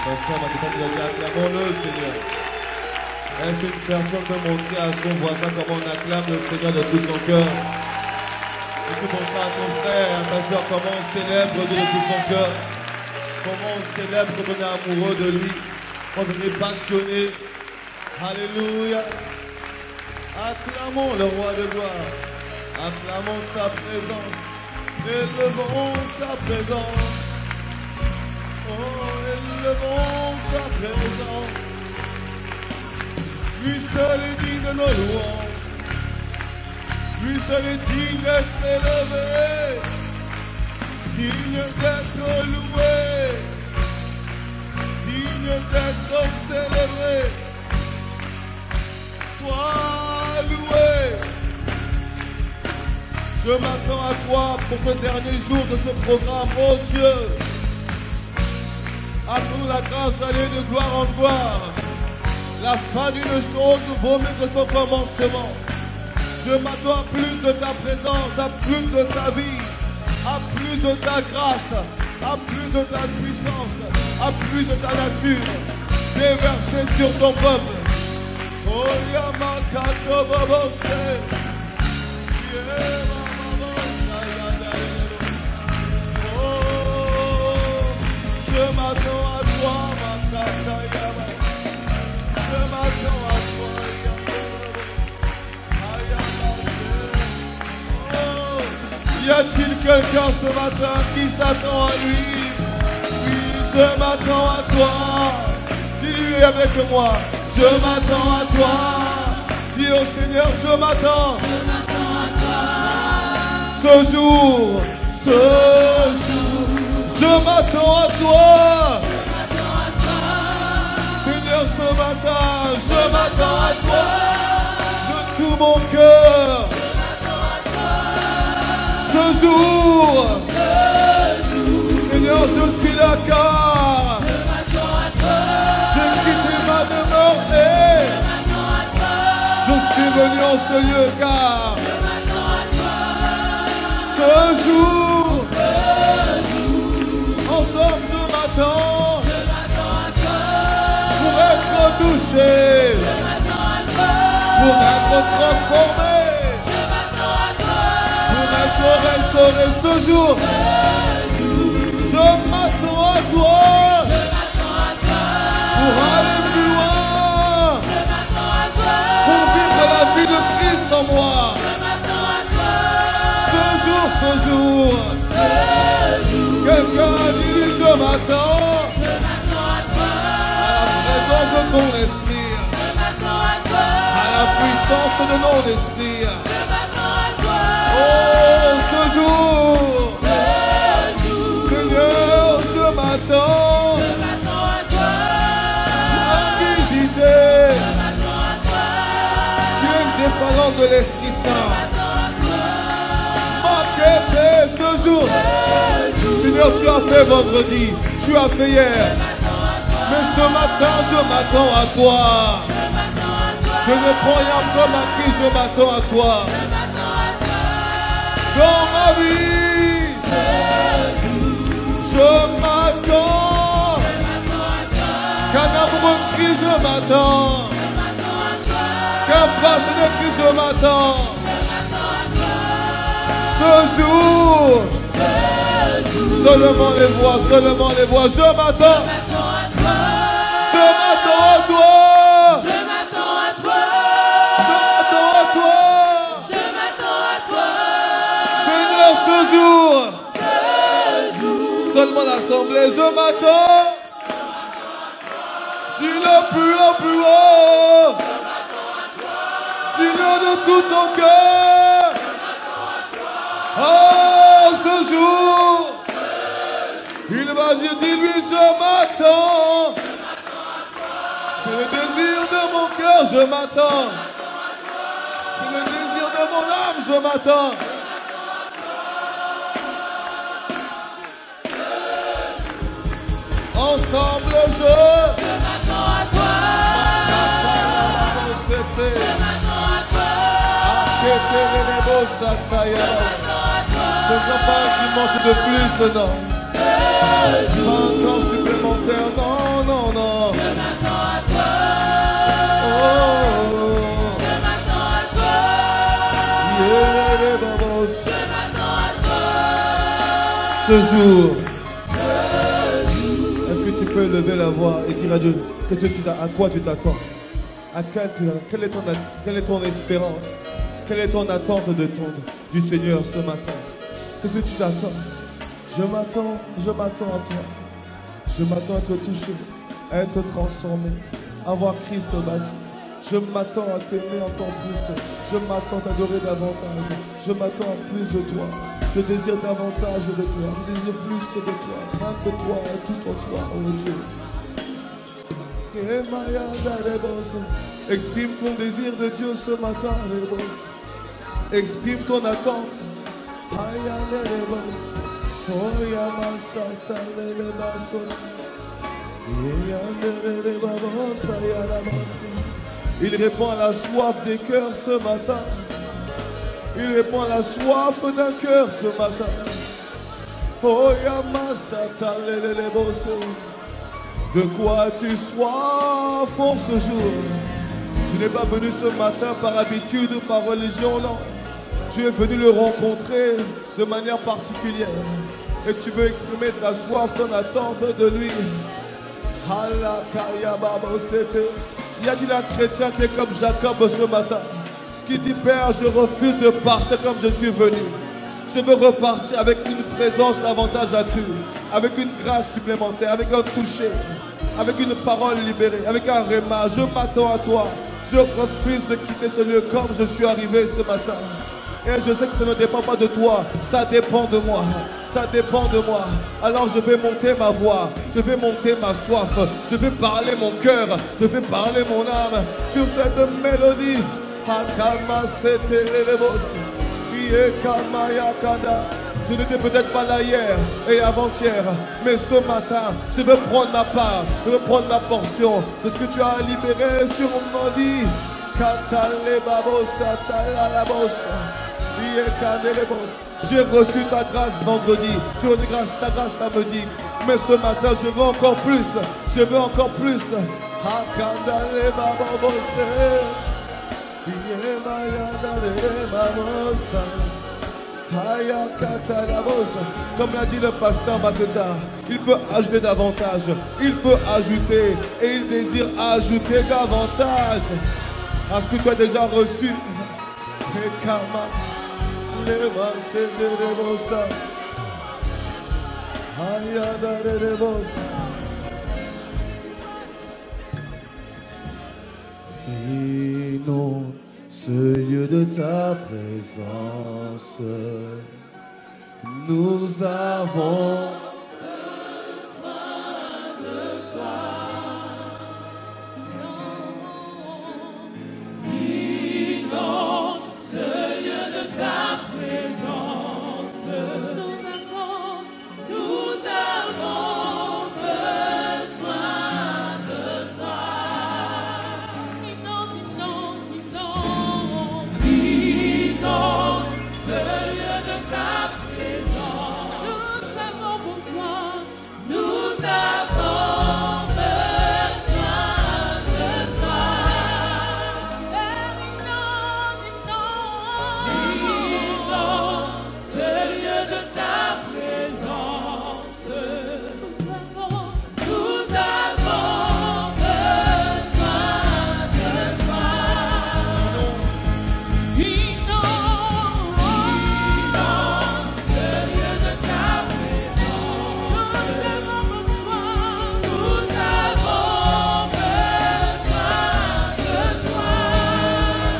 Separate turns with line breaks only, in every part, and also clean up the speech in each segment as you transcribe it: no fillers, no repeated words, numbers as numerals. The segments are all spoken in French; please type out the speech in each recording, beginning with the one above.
Pasteur Matépa nous a dit acclamons-le Seigneur. Est-ce une personne peut montrer à son voisin comment on acclame le Seigneur de tout son cœur? Peux-tu montrer à ton frère et à ta soeur comment on célèbre Dieu de tout son cœur? Comment on célèbre quand on est amoureux de lui, quand on est passionné? Alléluia. Acclamons le roi de gloire. Acclamons sa présence. Élevons sa présence. Oh, élevons sa présence. Lui seul est digne de nos louanges. Lui seul est digne d'être élevé. Digne d'être loué. Digne d'être célébré. Sois loué. Je m'attends à toi pour ce dernier jour de ce programme, oh Dieu. Accorde-nous la grâce d'aller de gloire en gloire. La fin d'une chose vaut mieux que son commencement. Je m'attends à plus de ta présence, à plus de ta vie, à plus de ta grâce, à plus de ta puissance, à plus de ta nature déversée sur ton peuple. Oh Yamakato Babose. Je m'attends à toi, ma Katayama. Je m'attends à toi, oh. Y a-t-il quelqu'un ce matin qui s'attend à lui? Oui, je m'attends à toi. Dis-lui avec moi. Je m'attends à toi. Dis au Seigneur, je m'attends.
Je m'attends à toi.
Ce jour, je m'attends à toi. Seigneur, ce matin, je m'attends à toi. De tout mon cœur. Ce jour, Seigneur, je suis là car j'ai quitté ma demeure et je suis venu en ce lieu car ce jour, ensemble je m'attends pour être touché, pour être transformé, pour être restauré ce jour. Je m'attends à toi pour aller plus loin, pour vivre la vie de Christ en moi. Ce jour, quelqu'un dit je m'attends à la présence de ton esprit, à la puissance de mon esprit. Oh, ce jour, Seigneur, je m'attends à visiter. Tu es une dépendance de l'Esprit Saint. Ce jour, Seigneur, tu as fait vendredi, tu as fait hier, mais ce matin, je m'attends à toi. Je ne prends rien comme acquis, je m'attends à toi. Dans ma vie, je m'attends. Qu'un amoureux crie, je m'attends. Qu'un passionné crie, je m'attends. Ce jour, seulement les voix, je m'attends. Je m'attends à toi.
Je m'attends à toi.
Je m'attends à toi.
Je m'attends à toi.
Seigneur, ce jour, seulement l'assemblée, je m'attends. Dis-le plus haut, plus haut. Dis-le de tout ton cœur. Oh, ce jour, il va dire, dis-lui, je m'attends. C'est le désir de mon cœur, je m'attends. C'est le désir de mon âme, je m'attends. Ensemble, je
m'attends à toi. Je m'attends à toi.
Ce ne sera pas un dimanche de plus, non. Pas un temps supplémentaire, non, non. ce jour. Est-ce que tu peux lever la voix et dire à Dieu à quoi tu t'attends? Quelle est ton espérance? Quelle est ton attente du Seigneur ce matin? Qu'est-ce que tu t'attends? Je m'attends à toi. Je m'attends à être touché, à être transformé, à voir Christ bâti. Je m'attends à t'aimer encore plus. Je m'attends à t'adorer davantage. Je m'attends à plus de toi. Je désire davantage de toi. Je désire plus de toi. Rien que toi, tout en toi, oh Dieu. Exprime ton désir de Dieu ce matin. Exprime ton attente. Il répond à la soif des cœurs ce matin. Il répond à la soif d'un cœur ce matin. De quoi as-tu soif en ce jour? Tu n'es pas venu ce matin par habitude ou par religion, non. Tu es venu le rencontrer de manière particulière. Et tu veux exprimer ta soif, ton attente de lui. Y a-t-il un chrétien qui est comme Jacob ce matin, qui dit: Père, je refuse de partir comme je suis venu. Je veux repartir avec une présence davantage accrue, avec une grâce supplémentaire, avec un toucher, avec une parole libérée, avec un réma. Je m'attends à toi. Je refuse de quitter ce lieu comme je suis arrivé ce matin. Et je sais que ça ne dépend pas de toi, ça dépend de moi. Ça dépend de moi. Alors je vais monter ma voix, je vais monter ma soif, je vais parler mon cœur, je vais parler mon âme sur cette mélodie. Je n'étais peut-être pas là hier et avant-hier, mais ce matin, je veux prendre ma part, je veux prendre ma portion de ce que tu as libéré sur ma vie. J'ai reçu ta grâce vendredi, j'ai reçu ta grâce samedi, mais ce matin je veux encore plus, je veux encore plus. Comme l'a dit le pasteur Mateta, il peut ajouter davantage, il peut ajouter et il désire ajouter davantage à ce que tu as déjà reçu. Inonde ce lieu de ta présence, nous avons besoin de toi. Inonde ce lieu de ta présence, nous avons besoin de toi.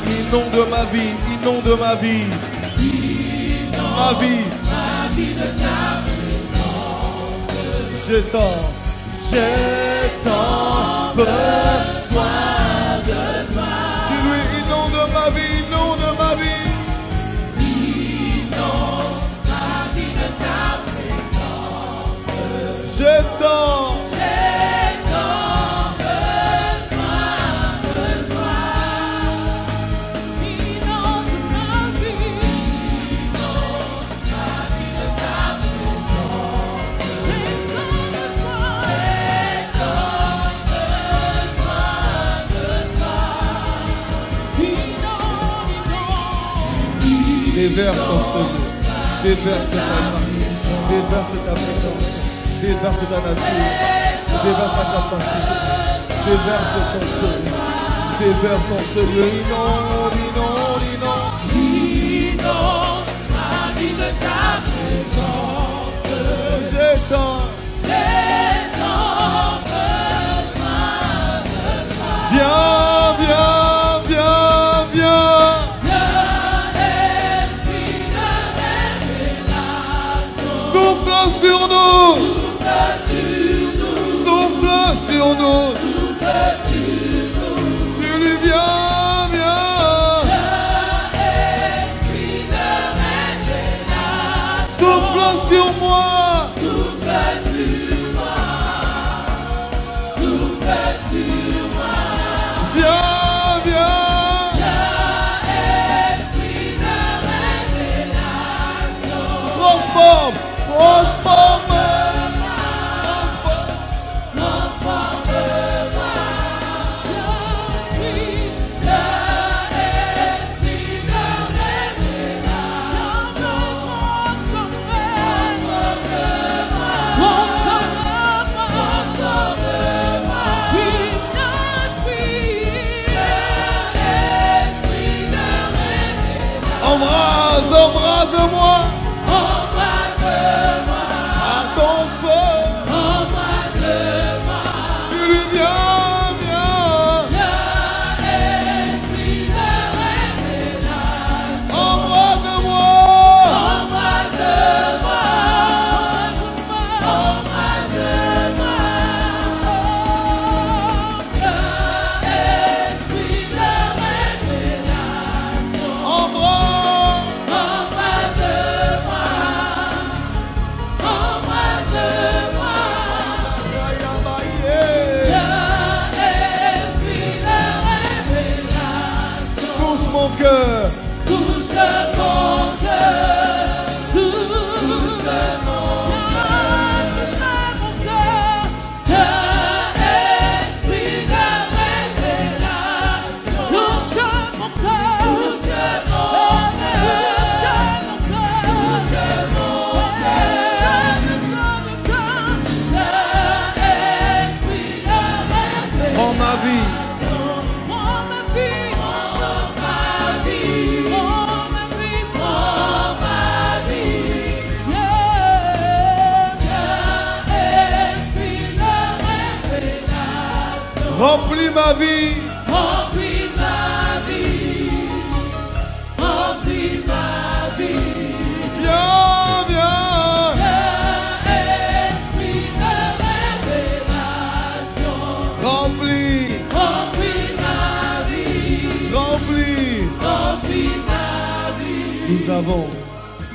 Inonde ma vie, inonde ma vie, ma vie de ta présence. J'ai tant besoin de toi. Dis-lui, inonde ma vie, inonde ma vie. Inonde ma vie de ta présence. J'ai tant déverse en ce jour, déverse ta grâce, déverse ta présence, déverse ta nature, déverse ta capacité, déverse ton feu, déverse en ce lieu. Inonde, inonde, inonde.
Inonde ma vie de ta présence.
J'ai tant besoin de toi. Viens, viens, viens, viens. Souffle sur nous, souffle sur nous, tu lui viens, viens. Souffle sur moi, viens, viens. Transforme, transforme. Embrase, embrase-moi. À ton feu. Tu lui viens, viens. Embrase-moi. Touche mon cœur.
Touche mon cœur, touche mon cœur, esprit de révélation. Touche mon cœur, touche mon cœur, touche mon cœur. J'ai besoin de toi, esprit de révélation.
En ma vie. Remplis ma vie,
Remplis ma vie, remplis ma vie.
viens, viens.
Esprit de révélation.
Remplis,
Remplis ma vie,
remplis.
remplis ma vie.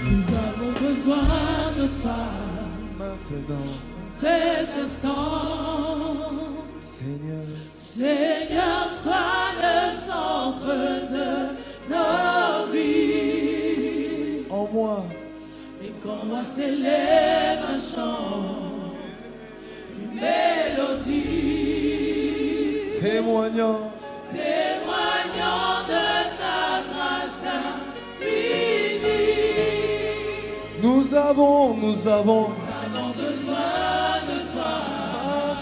Nous avons
besoin de toi.
maintenant,
Cet instant,
Seigneur,
Seigneur, sois le centre de nos vies.
en moi,
Et qu'en moi s'élève un chant, une mélodie,
témoignant
témoignant de ta grâce infinie.
nous avons
Nous avons besoin de toi.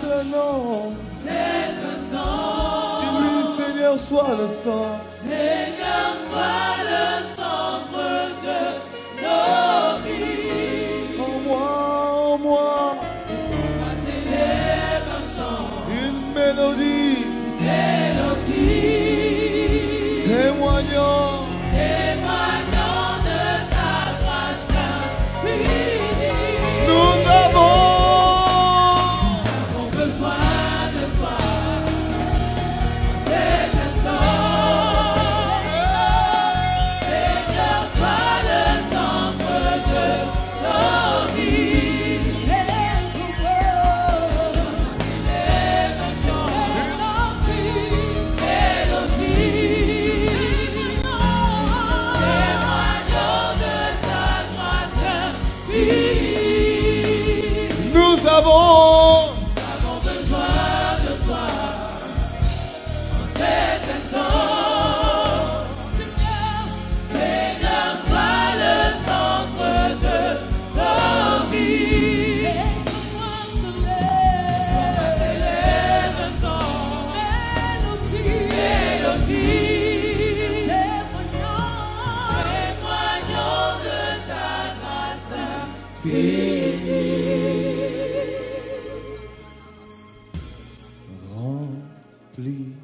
maintenant.
Cet instant,
Lui, Seigneur, soit le centre.
Seigneur, sois le centre de nos vies.
En moi,
Moi s'élève un chant,
une mélodie,
mélodie,
témoignant
témoignant de ta grâce infinie.
nous avons
Besoin de toi. Cet instant,
Remplis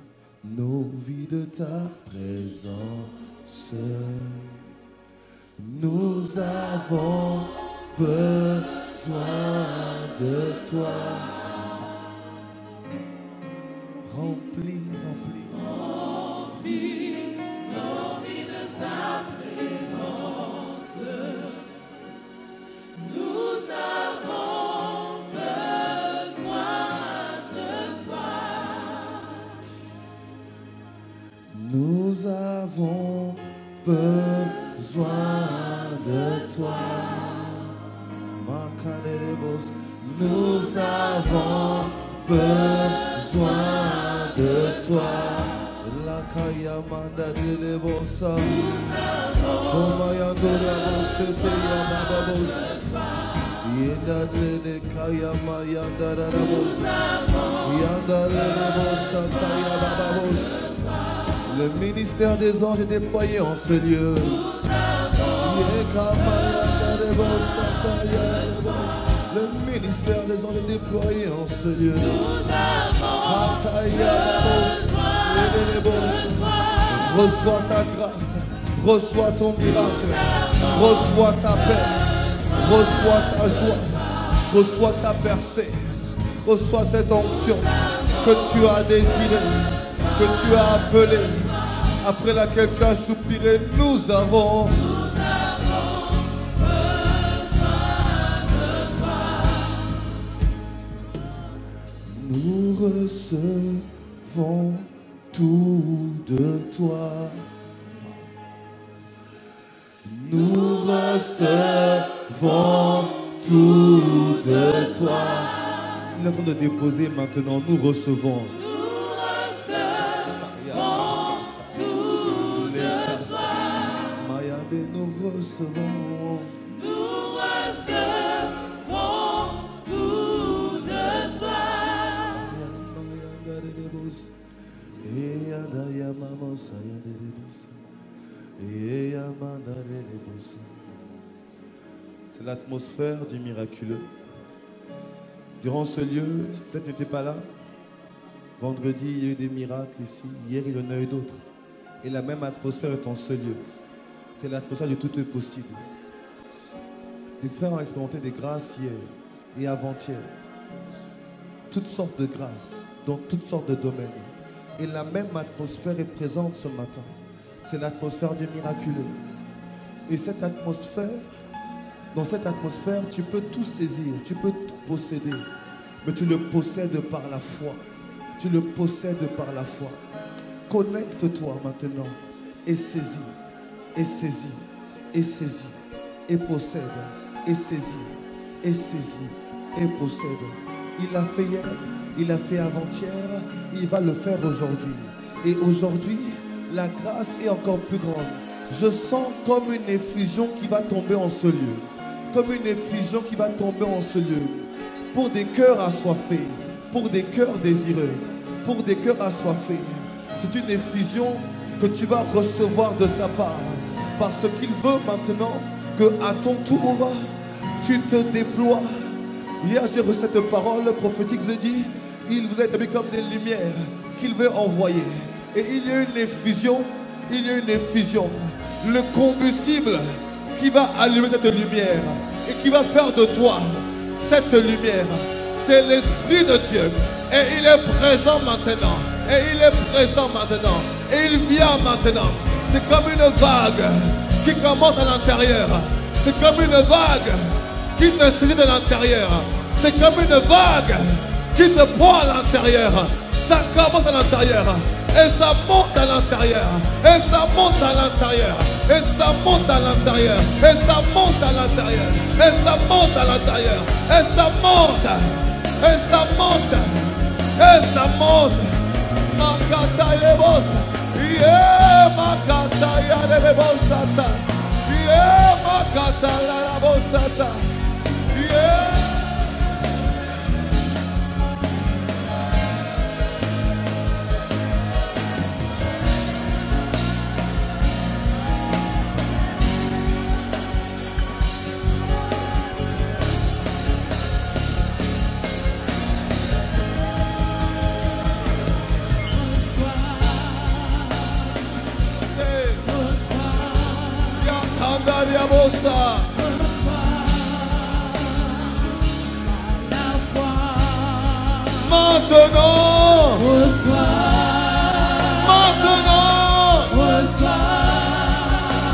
nos vies de ta présence. Nous avons besoin de toi. Remplis, remplis.
Remplis nos vies de ta présence. Nous avons besoin de toi.
Nous avons besoin de toi. Macarebos, nous avons besoin de toi. La kaya manda de bossa. Oh mayandora bosse te yamabos. Yenda de kaya mayandara bos. Yandara bossa taya babos. Le ministère des anges est déployé en ce lieu. Le ministère des anges est déployé en ce lieu. Reçois ta grâce, reçois ton miracle, reçois ta paix, reçois ta joie, reçois ta percée, reçois cette onction que tu as désirée, que tu as appelée, après laquelle tu as soupiré. Nous avons nous recevons tout de toi. Nous recevons tout de toi. Il est en train de déposer maintenant. Nous recevons. Nous recevons.
Nous recevons tout de toi.
C'est l'atmosphère du miraculeux. Durant ce lieu, peut-être tu n'étais pas là. Vendredi, il y a eu des miracles ici. Hier, il y en a eu d'autres. Et la même atmosphère est en ce lieu. C'est l'atmosphère du tout est possible. Les frères ont expérimenté des grâces hier et avant-hier. Toutes sortes de grâces, dans toutes sortes de domaines. Et la même atmosphère est présente ce matin. C'est l'atmosphère du miraculeux. Et cette atmosphère, dans cette atmosphère, tu peux tout saisir, tu peux tout posséder. Mais tu le possèdes par la foi. Tu le possèdes par la foi. Connecte-toi maintenant et saisis. Et saisis, et saisis, et possède, et saisis, et saisis, et possède. Il l'a fait hier, il l'a fait avant-hier, il va le faire aujourd'hui. Et aujourd'hui, la grâce est encore plus grande. Je sens comme une effusion qui va tomber en ce lieu. Comme une effusion qui va tomber en ce lieu. Pour des cœurs assoiffés, pour des cœurs désireux, pour des cœurs assoiffés. C'est une effusion que tu vas recevoir de sa part. Parce qu'il veut maintenant que à ton tour, tu te déploies. Hier, j'ai reçu cette parole prophétique. Je vous ai dit, il vous a établi comme des lumières qu'il veut envoyer. Et il y a une effusion, il y a une effusion. Le combustible qui va allumer cette lumière et qui va faire de toi cette lumière, c'est l'Esprit de Dieu. Et il est présent maintenant. Et il est présent maintenant. Et il vient maintenant. C'est comme une vague qui commence à l'intérieur. C'est comme une vague qui te saisit de l'intérieur. C'est comme une vague qui te prend à l'intérieur. Ça commence à l'intérieur. Et ça monte à l'intérieur. Et ça monte à l'intérieur. Et ça monte à l'intérieur. Et ça monte à l'intérieur. Et ça monte à l'intérieur. Et ça monte. Et ça monte. Et ça monte. Makata Lebos. Yeah, Makata Lebosata. Yeah, Makata Lebosata. Yeah. Yabosa. Maintenant. Maintenant.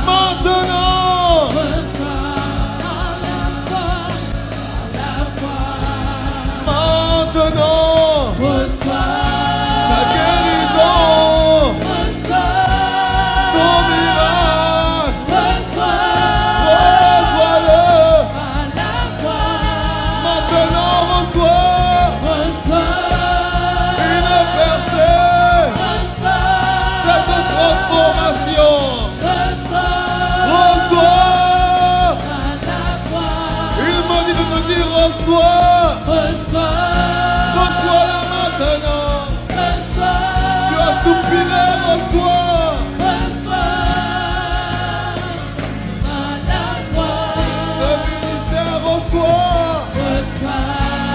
Maintenant. Maintenant. Ta guérison. Ton miracle. Reçois-le. Maintenant, reçois. Une percée. Cette transformation. Reçois. Il m'a dit de te dire reçois. Reçois-la maintenant. Tu as soupiré, reçois. Ce ministère reçoit.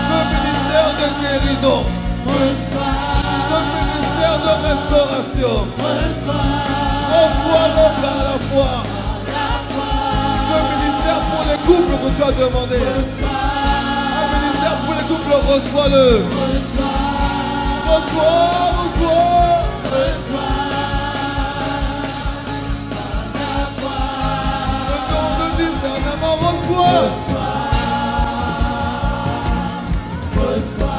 Ce ministère de guérison. Ce ministère de restauration. Reçois-le par la foi. Ce ministère pour les couples que tu as demandé. Un ministère pour les couples, reçois-le. Reçois. Le nom de discernement, reçois. Reçois.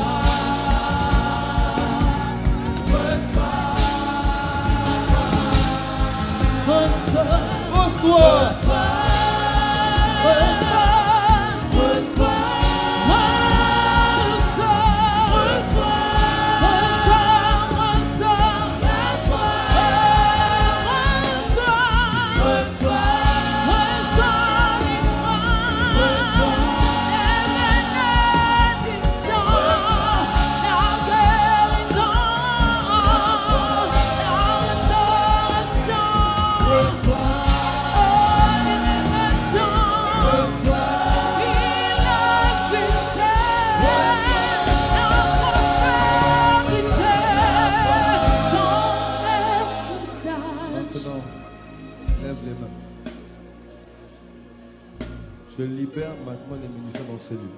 Je libère maintenant les ministères dans ce lieu.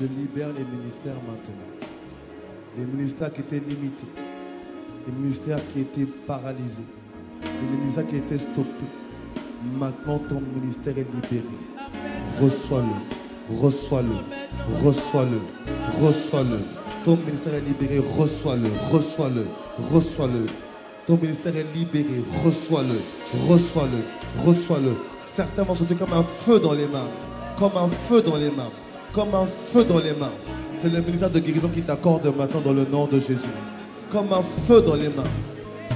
Je libère les ministères maintenant. Les ministères qui étaient limités. Les ministères qui étaient paralysés. Les ministères qui étaient stoppés. Maintenant ton ministère est libéré. Reçois-le. Reçois-le. Reçois-le. Reçois-le. Ton ministère est libéré. Reçois-le. Reçois-le. Reçois-le. Ton ministère est libéré. Reçois-le. Reçois-le. Reçois-le. Certains vont sentir comme un feu dans les mains. Comme un feu dans les mains. Comme un feu dans les mains. C'est le ministère de guérison qui t'accorde maintenant dans le nom de Jésus. Comme un feu dans les mains.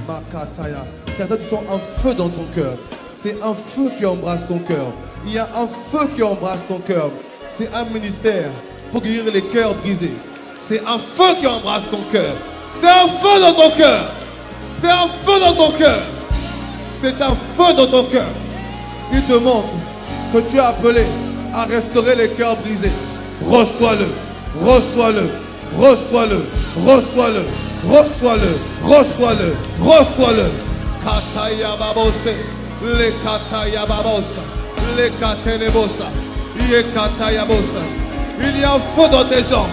Makataya. Certains sont un feu dans ton cœur. C'est un feu qui embrasse ton cœur. Il y a un feu qui embrasse ton cœur. C'est un ministère pour guérir les cœurs brisés. C'est un feu qui embrasse ton cœur. C'est un feu dans ton cœur. C'est un feu dans ton cœur. C'est un feu dans ton cœur. Il te montre que tu es appelé à restaurer les cœurs brisés. Reçois-le. Reçois-le. Reçois-le. Reçois-le. Reçois-le. Reçois-le. Reçois-le. Kataya babose. Le kataya babosa. Le katelebosa. Ye kataya bosa. Il y a un feu dans tes jambes.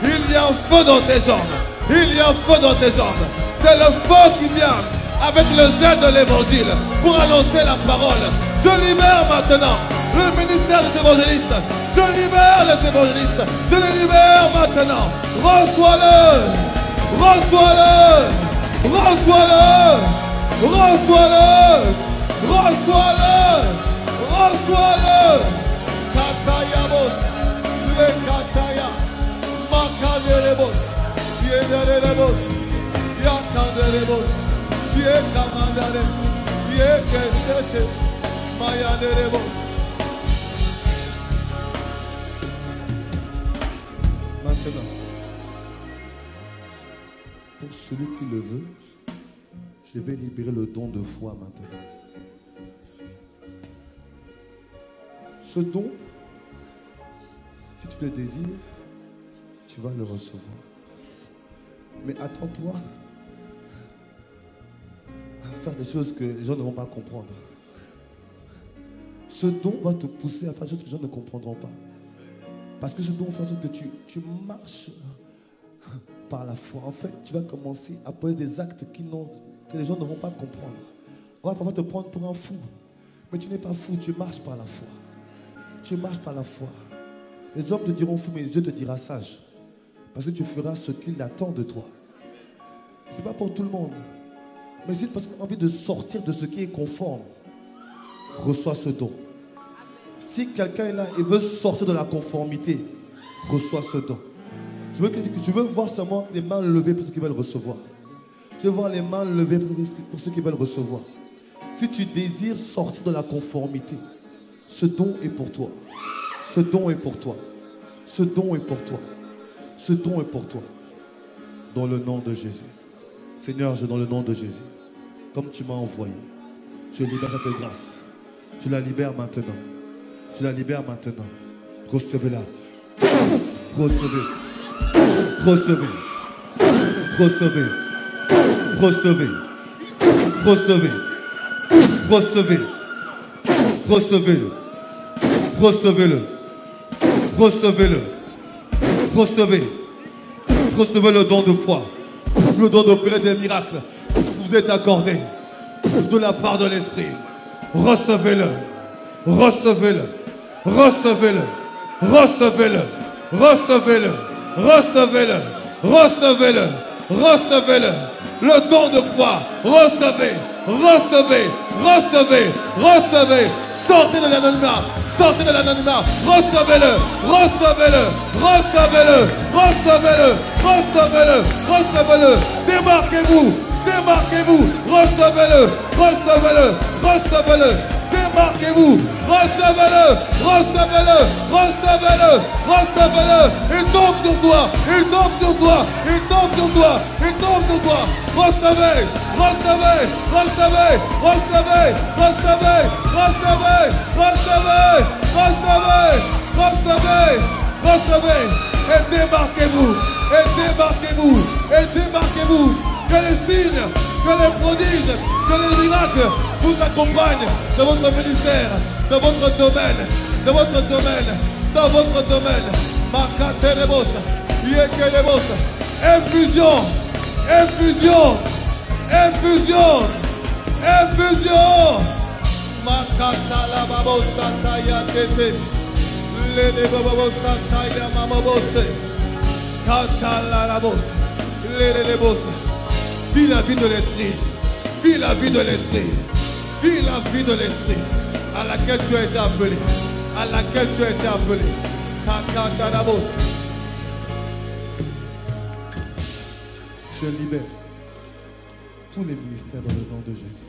Il y a un feu dans tes jambes. Il y a un feu dans tes jambes. C'est le feu qui vient avec le zèle de l'évangile pour annoncer la parole. Je libère maintenant le ministère des évangélistes. Je libère les évangélistes. Je les libère maintenant. Reçois-le. Reçois-le. Reçois-le. Reçois-le. Reçois-le. Reçois-le. Kataya bos. Le kataya. Makadere bos. Yedere bos. Yakadere bos. Yekamandere. Yekesete. Mayadere bos. Maintenant, pour celui qui le veut, je vais libérer le don de foi maintenant. Ce don, si tu le désires, tu vas le recevoir. Mais attends-toi à faire des choses que les gens ne vont pas comprendre. Ce don va te pousser à faire des choses que les gens ne comprendront pas. Parce que ce don fait en sorte que tu marches par la foi. En fait, tu vas commencer à poser des actes que les gens ne vont pas comprendre. On va parfois te prendre pour un fou. Mais tu n'es pas fou, tu marches par la foi. Tu marches par la foi. Les hommes te diront fou, mais Dieu te dira sage. Parce que tu feras ce qu'il attend de toi. Ce n'est pas pour tout le monde. Mais c'est parce qu'on a envie de sortir de ce qui est conforme. Reçois ce don. Si quelqu'un est là et veut sortir de la conformité, reçois ce don. Je veux voir seulement les mains levées pour ceux qui veulent recevoir. Je veux voir les mains levées pour ceux qui veulent recevoir. Si tu désires sortir de la conformité, ce don est pour toi. Ce don est pour toi. Ce don est pour toi. Ce don est pour toi. Dans le nom de Jésus. Seigneur, dans le nom de Jésus. Comme tu m'as envoyé, je libère cette grâce. Je la libère maintenant. Je la libère maintenant. Recevez-la. Recevez. Recevez. Recevez. Recevez. Recevez. Recevez. Recevez-le. Recevez-le. Recevez-le. Recevez. Recevez le don de foi. Le don d'opérer des miracles. Vous êtes accordé de la part de l'Esprit. Recevez-le. Recevez-le. Recevez-le. Recevez-le. Recevez-le. Recevez-le. Recevez-le. Recevez-le. Le don de foi. Recevez. Recevez. Recevez. Recevez. Sortez de l'anonymat. Sortez de l'anonymat. Recevez-le. Recevez-le. Recevez-le. Recevez-le. Recevez-le. Recevez-le. Démarquez-vous. Démarquez-vous. Recevez-le. Recevez-le. Recevez-le. Démarquez-vous. Recevez-le. Recevez-le. Recevez-le. Recevez-le. Il tombe sur toi. Il tombe sur toi. Il tombe sur toi. Il tombe sur toi. Recevez. Recevez. Recevez. Recevez. Recevez. Recevez. Recevez. Recevez. Recevez. Recevez. Et démarquez-vous. Et démarquez-vous. Et démarquez-vous. Que les signes, que les prodiges, que les miracles vous accompagnent dans votre ministère, dans votre domaine, dans votre domaine, dans votre domaine. Makaterebos, Yekelebos, infusion, infusion, infusion, infusion. Makatala babosa taya kete, lele babosa taya mamabose, katala la bosa, lele bosa. Vis la vie de l'esprit. Vis la vie de l'esprit. Vis la vie de l'esprit à laquelle tu as été appelé. À laquelle tu as été appelé. Je libère tous les ministères dans le nom de Jésus.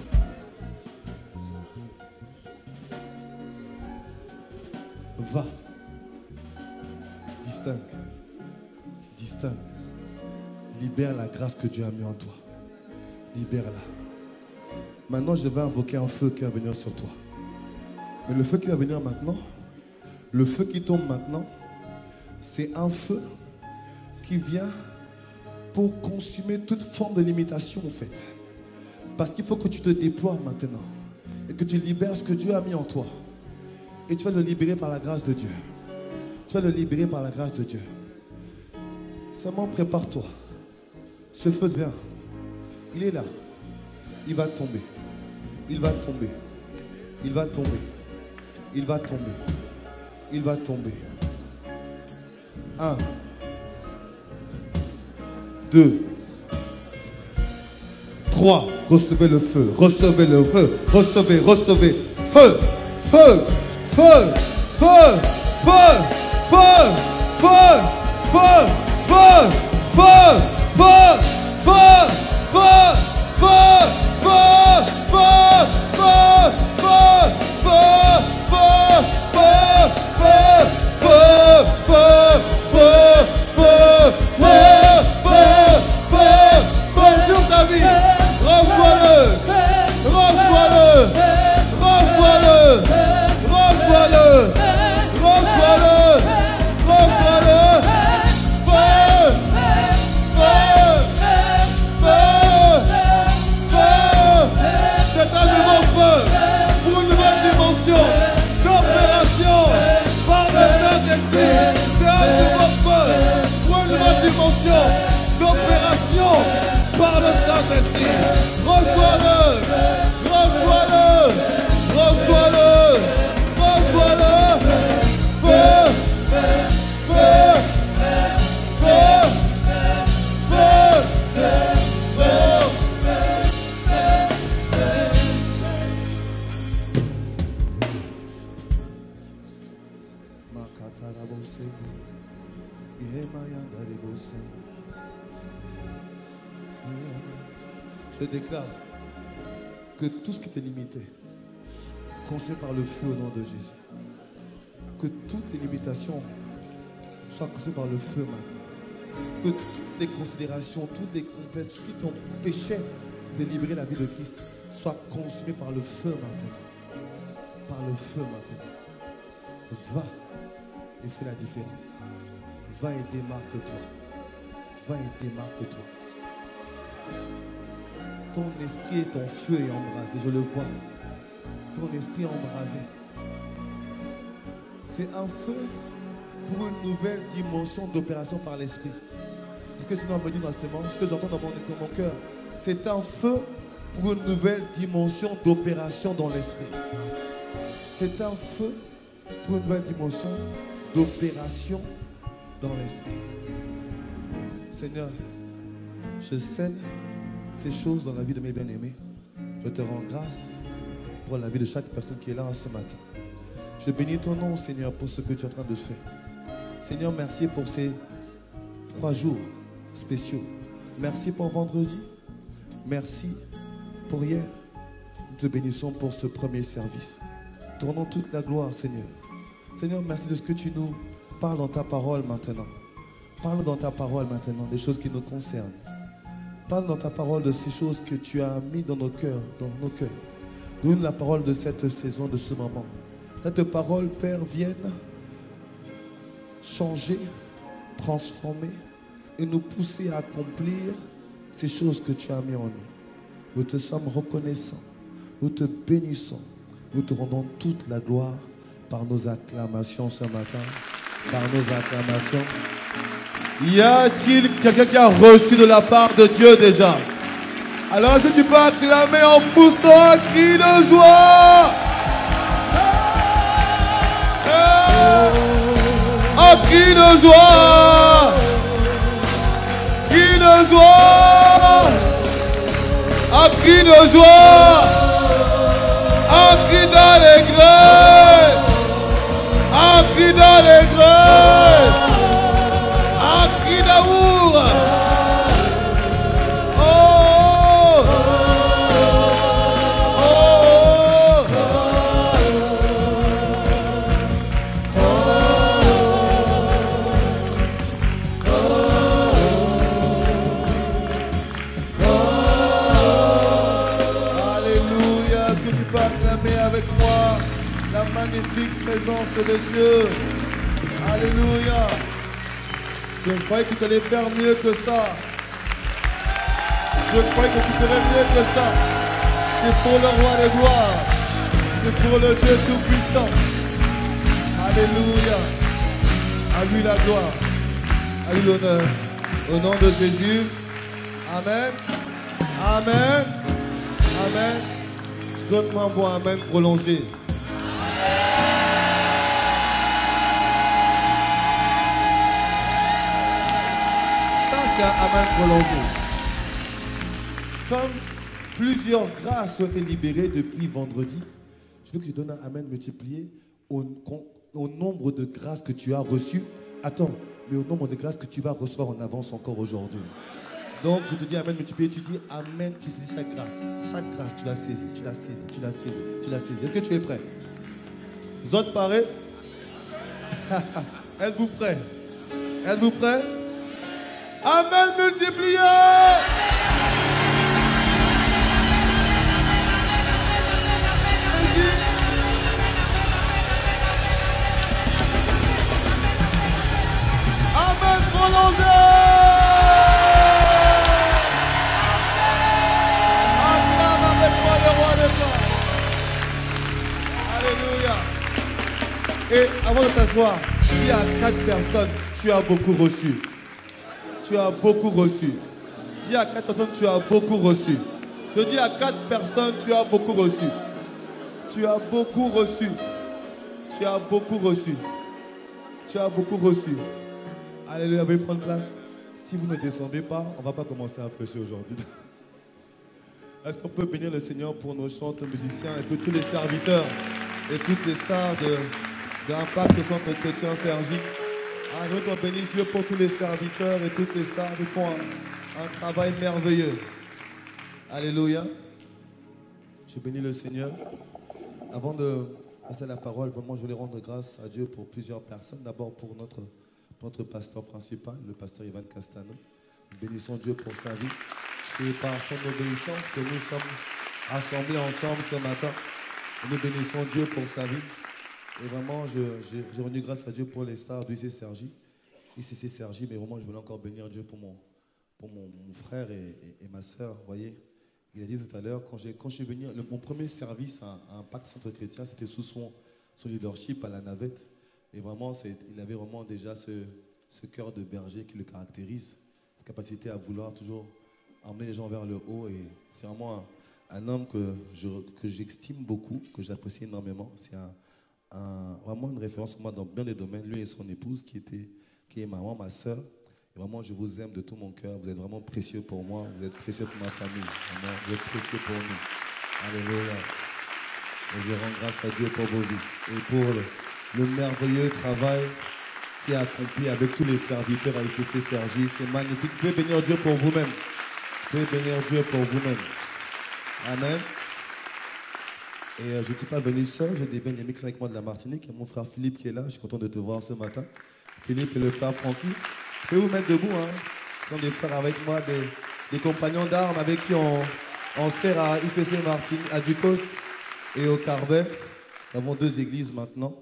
Va. Distingue. Distingue. Libère la grâce que Dieu a mis en toi. Libère-la. Maintenant, je vais invoquer un feu qui va venir sur toi. Mais le feu qui va venir maintenant, le feu qui tombe maintenant, c'est un feu qui vient pour consumer toute forme de limitation, en fait. Parce qu'il faut que tu te déploies maintenant et que tu libères ce que Dieu a mis en toi. Et tu vas le libérer par la grâce de Dieu. Tu vas le libérer par la grâce de Dieu. Seulement prépare-toi. Ce feu vient. Il est là. Il va tomber. Il va tomber. Il va tomber. Il va tomber. Il va tomber. 1, 2, 3. Recevez le feu. Recevez le feu. Recevez, recevez. Feu. Feu. Feu. Feu. Feu. Feu. Feu. Feu. Feu. Feu. Feu. Feu. Feu. Feu. Sur ta vie, reçois-le, reçois-le, reçois-le, reçois-le, reçois-le, reçois-le, feu, Saint-Esprit. Reçois-le. Reçois-le. Reçois-le. Reçois-le. Feu. Feu. Feu. Feu. Je déclare que tout ce qui te limitait, consumé par le feu au nom de Jésus. Que toutes les limitations soient consumées par le feu maintenant. Que toutes les considérations, toutes les complexes, tout ce qui t'empêchait de libérer la vie de Christ soit consumé par le feu maintenant. Par le feu maintenant. Va et fais la différence. Va et démarque-toi. Va et démarque-toi. Ton esprit et ton feu est embrasé, je le vois. Ton esprit est embrasé. C'est un feu pour une nouvelle dimension d'opération par l'esprit. C'est ce que le Seigneur me dit dans ce moment, ce que j'entends dans mon cœur. C'est un feu pour une nouvelle dimension d'opération dans l'esprit. C'est un feu pour une nouvelle dimension d'opération dans l'esprit. Seigneur, je scelle ces choses dans la vie de mes bien-aimés. Je te rends grâce pour la vie de chaque personne qui est là ce matin. Je bénis ton nom, Seigneur, pour ce que tu es en train de faire. Seigneur, merci pour ces 3 jours spéciaux. Merci pour vendredi. Merci pour hier. Nous te bénissons pour ce premier service. Tournons toute la gloire, Seigneur. Seigneur, merci de ce que tu nous parles dans ta parole maintenant. Parle dans ta parole maintenant des choses qui nous concernent. Parle dans ta parole de ces choses que tu as mis dans nos cœurs, Donne la parole de cette saison, de ce moment. Cette parole, Père, vienne changer, transformer et nous pousser à accomplir ces choses que tu as mis en nous. Nous te sommes reconnaissants. Nous te bénissons. Nous te rendons toute la gloire par nos acclamations ce matin. Par nos acclamations. Y a-t-il quelqu'un qui a reçu de la part de Dieu déjà? Alors est-ce que tu peux acclamer en poussant un cri de joie? Un cri de joie! Cri de joie! Un cri de joie! Un cri d'allégresse! Un cri d'allégresse! Un cri d'amour! Oh! Oh! Alléluia! Est-ce que tu peux acclamer avec moi la magnifique présence de Dieu? Alléluia! Je croyais que tu allais faire mieux que ça. Je croyais que tu ferais mieux que ça. C'est pour le roi de gloire. C'est pour le Dieu tout-puissant. Alléluia. À lui la gloire. À lui l'honneur. Au nom de Jésus. Amen. Amen. Amen. Donne-moi un bon amen prolongé. C'est un amen prolongé. Comme plusieurs grâces ont été libérées depuis vendredi, je veux que tu donnes un amen multiplié au nombre de grâces que tu as reçues. Attends, mais au nombre de grâces que tu vas recevoir en avance encore aujourd'hui. Donc je te dis amen multiplié, tu dis amen, tu saisis chaque grâce. Chaque grâce, tu l'as saisie, tu l'as saisie, tu l'as saisie, tu l'as saisie. Est-ce que tu es prêt? Vous autres parés? Êtes-vous prêts? Êtes-vous prêts? Amen multiplié. Amen prolongé. Acclame avec moi le roi de gloire. Alléluia. Et avant de t'asseoir, dis à 4 personnes, tu as beaucoup reçu. Tu as beaucoup reçu. Dis à 4 personnes, tu as beaucoup reçu. Je dis à 4 personnes, tu as beaucoup reçu. Tu as beaucoup reçu. Tu as beaucoup reçu. Tu as beaucoup reçu. Alléluia, veuillez prendre place. Si vous ne descendez pas, on ne va pas commencer à prêcher aujourd'hui. Est-ce qu'on peut bénir le Seigneur pour nos chanteurs, musiciens et pour tous les serviteurs et toutes les stars d'Impact Centre Chrétien Cergy. Ah, je veux qu'on bénisse Dieu pour tous les serviteurs et toutes les stars qui font un travail merveilleux. Alléluia. Je bénis le Seigneur. Avant de passer la parole, vraiment, je voulais rendre grâce à Dieu pour plusieurs personnes. D'abord pour notre pasteur principal, le pasteur Ivan Castano. Nous bénissons Dieu pour sa vie. C'est par son obéissance que nous sommes assemblés ensemble ce matin. Et nous bénissons Dieu pour sa vie. Et vraiment, j'ai rendu grâce à Dieu pour les stars du ICC Cergy. ICC Cergy, mais vraiment, je voulais encore bénir Dieu pour mon frère et ma soeur. Vous voyez, il a dit tout à l'heure, quand je suis venu, mon premier service à Impact Centre Chrétien, c'était sous son leadership à la navette. Et vraiment, il avait vraiment déjà ce cœur de berger qui le caractérise, cette capacité à vouloir toujours emmener les gens vers le haut. Et c'est vraiment un homme que j'estime beaucoup, que j'apprécie énormément. C'est vraiment une référence pour moi dans bien des domaines. Lui et son épouse qui est maman, ma soeur. Et vraiment, je vous aime de tout mon cœur. Vous êtes vraiment précieux pour moi. Vous êtes précieux pour ma famille. Vraiment, vous êtes précieux pour nous. Alléluia. Et je rends grâce à Dieu pour vos vies et pour le merveilleux travail qui est accompli avec tous les serviteurs à ICC Cergy. C'est magnifique. Vous pouvez bénir Dieu pour vous-même. Vous pouvez bénir Dieu pour vous-même. Amen. Et je ne suis pas venu seul. J'ai des bien-aimés qui sont avec moi de la Martinique. Il y a mon frère Philippe qui est là. Je suis content de te voir ce matin. Philippe et le frère Francky. Vous pouvez vous mettre debout. Hein. Ce sont des frères avec moi, des compagnons d'armes avec qui on sert à ICC Martinique, à Ducos et au Carbet. Nous avons 2 églises maintenant.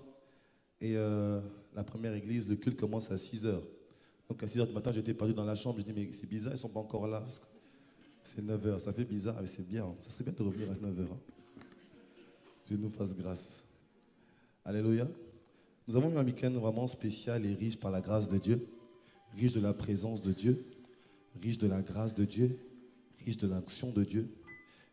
Et la première église, le culte commence à 6 h. Donc à 6 h du matin, j'étais perdu dans la chambre. Je dis, mais c'est bizarre, ils ne sont pas encore là. C'est 9 h. Ça fait bizarre, mais c'est bien. Ça serait bien de revenir à 9 h. Hein. Dieu nous fasse grâce. Alléluia. Nous avons eu un week-end vraiment spécial et riche par la grâce de Dieu. Riche de la présence de Dieu. Riche de la grâce de Dieu. Riche de l'action de Dieu.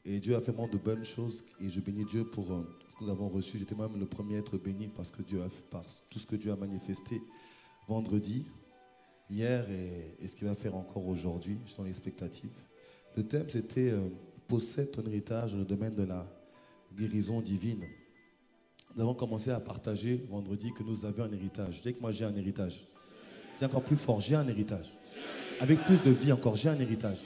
Et Dieu a fait vraiment de bonnes choses. Et je bénis Dieu pour ce que nous avons reçu. J'étais moi-même le premier à être béni parce que Dieu par tout ce que Dieu a manifesté vendredi, hier et ce qu'il va faire encore aujourd'hui. Je suis dans l'expectative. Le thème, c'était possède ton héritage dans le domaine de la guérison divine. Nous avons commencé à partager vendredi que nous avions un héritage. Dis que moi j'ai un héritage. Dis encore plus fort, j'ai un héritage. Avec plus de vie encore, j'ai un héritage.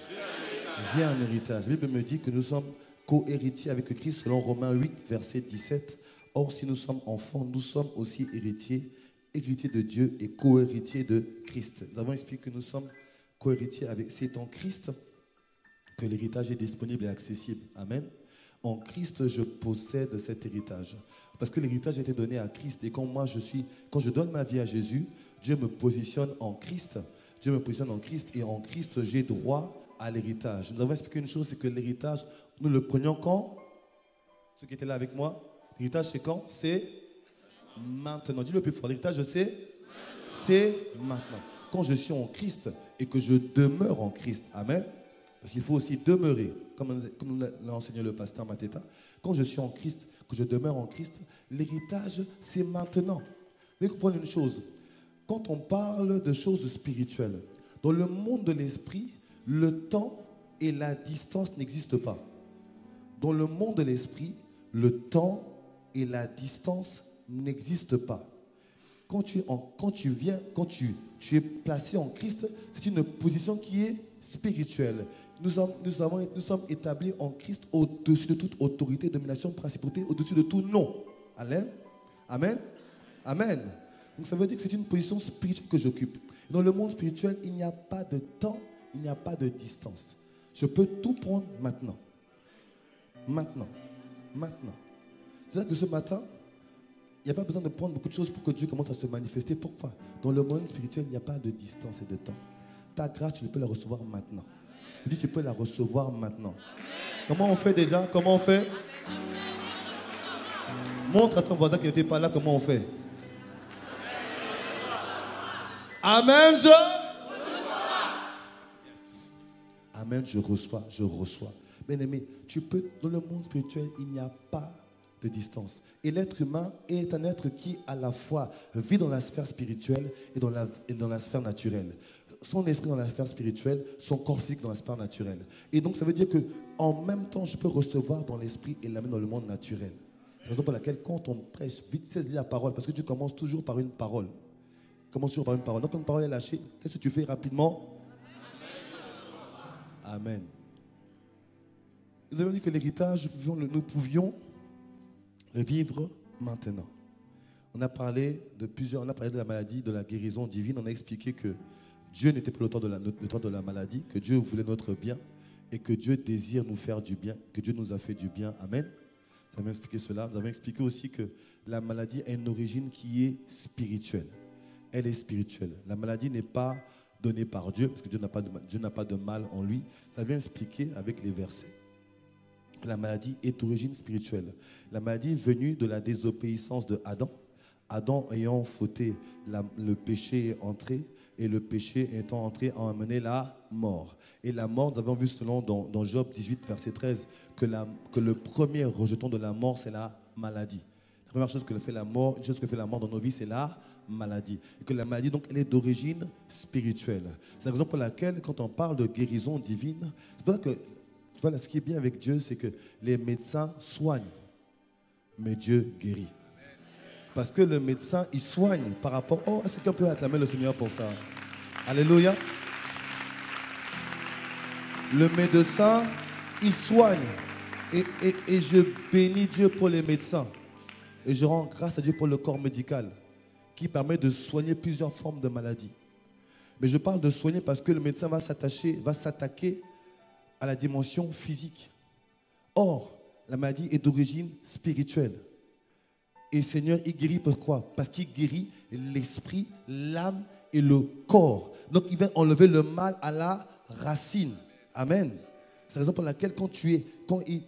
J'ai un héritage. La Bible me dit que nous sommes co-héritiers avec Christ selon Romains 8, verset 17. Or, si nous sommes enfants, nous sommes aussi héritiers de Dieu et co-héritiers de Christ. Nous avons expliqué que nous sommes co-héritiers avec. C'est en Christ que l'héritage est disponible et accessible. Amen. En Christ, je possède cet héritage. Parce que l'héritage a été donné à Christ. Et quand je donne ma vie à Jésus, Dieu me positionne en Christ. Dieu me positionne en Christ. Et en Christ, j'ai droit à l'héritage. Nous avons expliqué une chose, c'est que l'héritage, nous le prenions quand? Ceux qui étaient là avec moi. L'héritage, c'est quand? C'est maintenant. Dis le plus fort. L'héritage, je sais? C'est maintenant. Quand je suis en Christ et que je demeure en Christ. Amen. Parce qu'il faut aussi demeurer, comme nous l'a enseigné le pasteur Mateta. Quand je suis en Christ, que je demeure en Christ, l'héritage, c'est maintenant. Vous devez comprendre une chose. Quand on parle de choses spirituelles, dans le monde de l'esprit, le temps et la distance n'existent pas. Dans le monde de l'esprit, le temps et la distance n'existent pas. Quand tu es placé en Christ, c'est une position qui est spirituelle. Nous sommes établis en Christ au-dessus de toute autorité, domination, principauté, au-dessus de tout nom. Amen. Amen. Amen. Donc ça veut dire que c'est une position spirituelle que j'occupe. Dans le monde spirituel, il n'y a pas de temps, il n'y a pas de distance. Je peux tout prendre maintenant. Maintenant. Maintenant. C'est-à-dire que ce matin, il n'y a pas besoin de prendre beaucoup de choses pour que Dieu commence à se manifester. Pourquoi? Dans le monde spirituel, il n'y a pas de distance et de temps. Ta grâce, tu peux la recevoir maintenant. Je dis, tu peux la recevoir maintenant. Comment on fait déjà? Comment on fait? Montre à ton voisin qui n'était pas là comment on fait. Amen, Amen, je reçois, je reçois. Bien-aimé, dans le monde spirituel, il n'y a pas de distance. Et l'être humain est un être qui, à la fois, vit dans la sphère spirituelle et dans la sphère naturelle. Son esprit dans la sphère spirituelle, son corps physique dans la sphère naturelle. Et donc, ça veut dire qu'en même temps, je peux recevoir dans l'esprit et l'amener dans le monde naturel. C'est la raison pour laquelle, quand on prêche, vite saisis la parole, parce que tu commences toujours par une parole. Commence toujours par une parole. Donc, quand une parole est lâchée, qu'est-ce que tu fais rapidement? Amen. Nous avons dit que l'héritage, nous pouvions le vivre maintenant. On a parlé de la maladie, de la guérison divine. On a expliqué que Dieu n'était pas l'auteur de la maladie, que Dieu voulait notre bien et que Dieu désire nous faire du bien, que Dieu nous a fait du bien. Amen. Nous avons expliqué cela. Nous avons expliqué aussi que la maladie a une origine qui est spirituelle. Elle est spirituelle. La maladie n'est pas donnée par Dieu, parce que Dieu n'a pas de mal en lui. Ça vient expliquer avec les versets. La maladie est d'origine spirituelle. La maladie est venue de la désobéissance de Adam. Adam ayant fauté, le péché est entré, et le péché étant entré a amené la mort. Et la mort, nous avons vu selon dans Job 18, verset 13, que le premier rejeton de la mort, c'est la maladie. La première chose que fait la mort, une chose que fait la mort dans nos vies, c'est la maladie. Et que la maladie, donc, elle est d'origine spirituelle. C'est la raison pour laquelle, quand on parle de guérison divine, c'est pour ça que voilà, ce qui est bien avec Dieu, c'est que les médecins soignent, mais Dieu guérit. Parce que le médecin, il soigne par rapport... Oh, est-ce qu'on peut acclamer le Seigneur pour ça? Alléluia. Le médecin, il soigne. Et je bénis Dieu pour les médecins. Et je rends grâce à Dieu pour le corps médical, qui permet de soigner plusieurs formes de maladies. Mais je parle de soigner parce que le médecin va s'attaquer à la dimension physique. Or, la maladie est d'origine spirituelle. Et Seigneur, il guérit pourquoi? Parce qu'il guérit l'esprit, l'âme et le corps. Donc, il va enlever le mal à la racine. Amen. C'est la raison pour laquelle quand il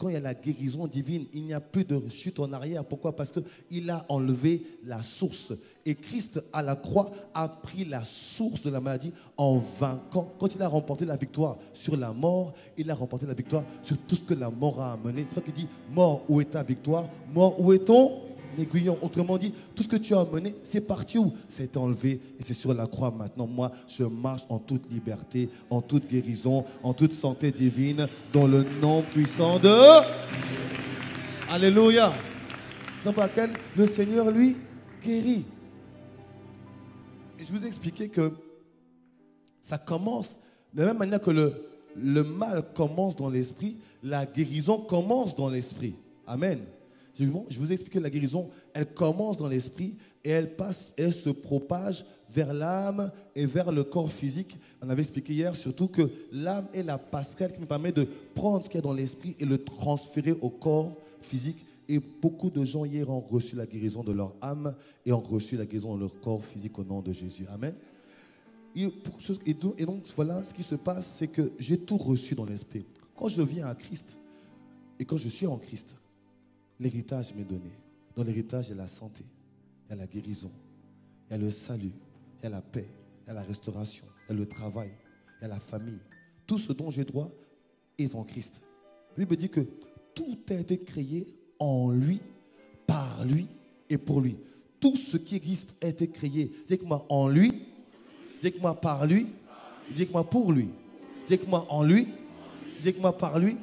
y a la guérison divine, il n'y a plus de chute en arrière. Pourquoi? Parce qu'il a enlevé la source. Et Christ, à la croix, a pris la source de la maladie en vainquant. Quand il a remporté la victoire sur la mort, il a remporté la victoire sur tout ce que la mort a amené. C'est pas qu'il dit, mort, où est ta victoire? Mort, où est ton aiguillon? Autrement dit, tout ce que tu as amené, c'est parti où? C'est enlevé et c'est sur la croix maintenant. Moi, je marche en toute liberté, en toute guérison, en toute santé divine, dans le nom puissant de... Alléluia. C'est pour laquelle le Seigneur, lui, guérit. Et je vous ai expliqué que ça commence de la même manière que le mal commence dans l'esprit, la guérison commence dans l'esprit. Amen. Je vous ai expliqué que la guérison, elle commence dans l'esprit et elle se propage vers l'âme et vers le corps physique. On avait expliqué hier surtout que l'âme est la passerelle qui nous permet de prendre ce qu'il y a dans l'esprit et le transférer au corps physique. Et beaucoup de gens hier ont reçu la guérison de leur âme et ont reçu la guérison de leur corps physique au nom de Jésus. Amen. Et donc voilà, ce qui se passe, c'est que j'ai tout reçu dans l'esprit. Quand je viens à Christ et quand je suis en Christ, l'héritage m'est donné. Dans l'héritage, il y a la santé, il y a la guérison, il y a le salut, il y a la paix, il y a la restauration, il y a le travail, il y a la famille. Tout ce dont j'ai droit est en Christ. La Bible dit que tout a été créé en lui, par lui et pour lui. Tout ce qui existe a été créé. Dis-moi en lui, dis-moi par lui, dis-moi pour lui. Dis-moi en lui, dis-moi par lui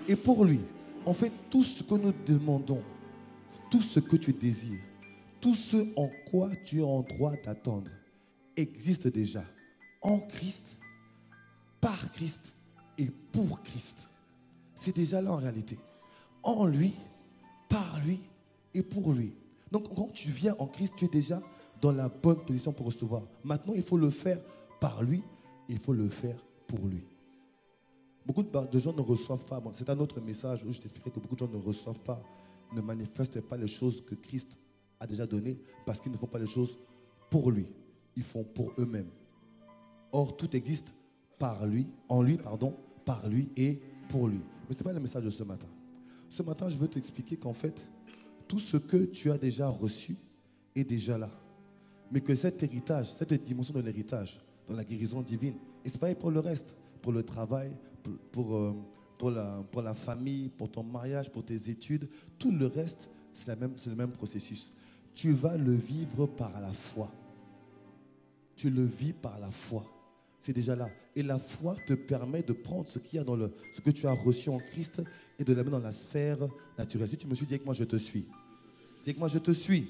et pour lui. En fait, tout ce que nous demandons, tout ce que tu désires, tout ce en quoi tu es en droit d'attendre, existe déjà en Christ, par Christ et pour Christ. C'est déjà là en réalité. En lui, par lui et pour lui. Donc quand tu viens en Christ, tu es déjà dans la bonne position pour recevoir. Maintenant, il faut le faire par lui, il faut le faire pour lui. Beaucoup de gens ne reçoivent pas. Bon, c'est un autre message où je t'expliquerai que beaucoup de gens ne reçoivent pas, ne manifestent pas les choses que Christ a déjà données parce qu'ils ne font pas les choses pour lui. Ils font pour eux-mêmes. Or, tout existe par lui, en lui, pardon, par lui et pour lui. Mais ce n'est pas le message de ce matin. Ce matin, je veux t'expliquer qu'en fait, tout ce que tu as déjà reçu est déjà là. Mais que cet héritage, cette dimension de l'héritage, dans la guérison divine, et c'est pareil pour le reste, pour le travail, pour la famille, pour ton mariage, pour tes études, tout le reste, c'est le même processus. Tu vas le vivre par la foi. Tu le vis par la foi. C'est déjà là. Et la foi te permet de prendre ce qu'il y a dans ce que tu as reçu en Christ et de l'amener dans la sphère naturelle. Si tu me suis, dis avec moi, je te suis. Dis avec moi, je te suis.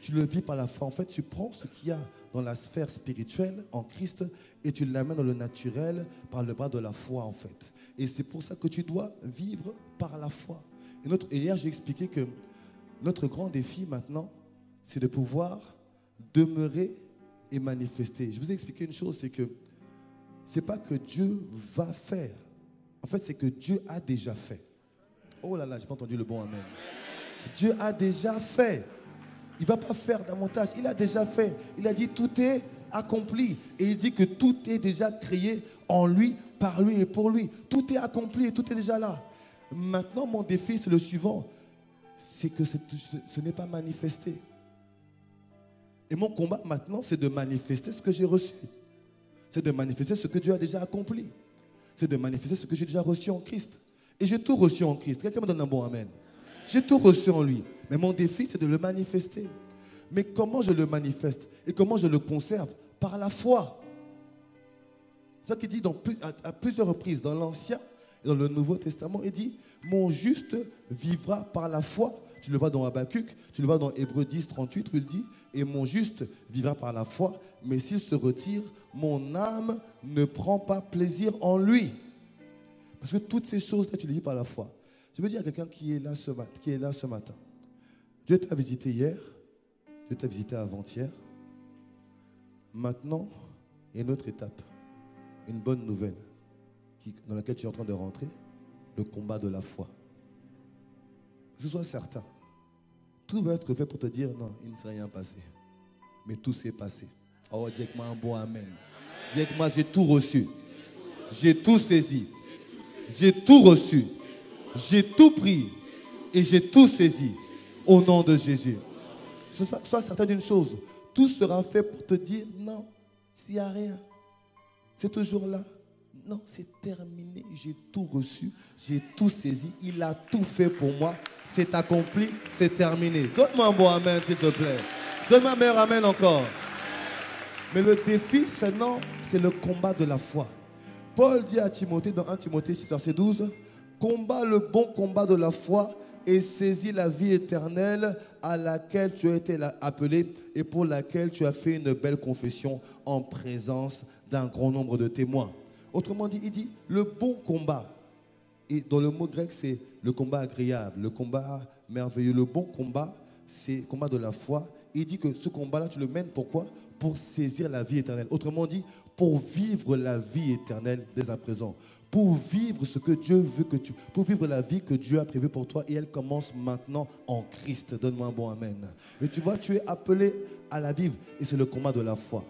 Tu le vis par la foi. En fait, tu prends ce qu'il y a dans la sphère spirituelle en Christ et tu l'amènes dans le naturel par le bras de la foi, en fait. Et c'est pour ça que tu dois vivre par la foi. Et hier, j'ai expliqué que notre grand défi maintenant, c'est de pouvoir demeurer et manifester. Je vous ai expliqué une chose, c'est que c'est pas que Dieu va faire. En fait, c'est que Dieu a déjà fait. Oh là là, j'ai pas entendu le bon amen. Dieu a déjà fait. Il ne va pas faire davantage. Il a déjà fait. Il a dit tout est accompli. Et il dit que tout est déjà créé en lui, par lui et pour lui. Tout est accompli et tout est déjà là. Maintenant, mon défi, c'est le suivant. C'est que ce n'est pas manifesté. Et mon combat maintenant, c'est de manifester ce que j'ai reçu. C'est de manifester ce que Dieu a déjà accompli. C'est de manifester ce que j'ai déjà reçu en Christ. Et j'ai tout reçu en Christ. Quelqu'un me donne un bon amen. J'ai tout reçu en lui. Mais mon défi, c'est de le manifester. Mais comment je le manifeste et comment je le conserve? Par la foi. C'est ça qu'il dit à plusieurs reprises dans l'Ancien et dans le Nouveau Testament. Il dit, mon juste vivra par la foi. Tu le vois dans Habakkuk, tu le vois dans Hébreux 10, 38, où il dit, et mon juste vivra par la foi, mais s'il se retire, mon âme ne prend pas plaisir en lui. Parce que toutes ces choses-là, tu les vis par la foi. Je veux dire à quelqu'un qui est là ce matin. Dieu t'a visité hier, Dieu t'a visité avant-hier. Maintenant, il y a une autre étape, une bonne nouvelle dans laquelle tu es en train de rentrer, le combat de la foi. Que ce soit certain, tout va être fait pour te dire non, il ne s'est rien passé. Mais tout s'est passé. Oh, dis avec moi un bon amen. Dis avec moi, j'ai tout reçu. J'ai tout saisi. J'ai tout reçu. J'ai tout pris. Et j'ai tout saisi. Au nom de Jésus. Sois certain d'une chose. Tout sera fait pour te dire non, s'il n'y a rien. C'est toujours là. Non, c'est terminé. J'ai tout reçu. J'ai tout saisi. Il a tout fait pour moi. C'est accompli. C'est terminé. Donne-moi un bon amen, s'il te plaît. Donne-moi un meilleur amen encore. Mais le défi, c'est le combat de la foi. Paul dit à Timothée, dans 1 Timothée 6, verset 12, « Combat le bon combat de la foi et saisis la vie éternelle à laquelle tu as été appelé et pour laquelle tu as fait une belle confession en présence d'un grand nombre de témoins. » Autrement dit, il dit le bon combat. Et dans le mot grec, c'est le combat agréable, le combat merveilleux. Le bon combat, c'est le combat de la foi. Il dit que ce combat-là, tu le mènes pourquoi? Pour saisir la vie éternelle. Autrement dit, pour vivre la vie éternelle dès à présent. Pour vivre ce que Dieu veut que tu... Pour vivre la vie que Dieu a prévue pour toi. Et elle commence maintenant en Christ. Donne-moi un bon amen. Et tu vois, tu es appelé à la vivre. Et c'est le combat de la foi.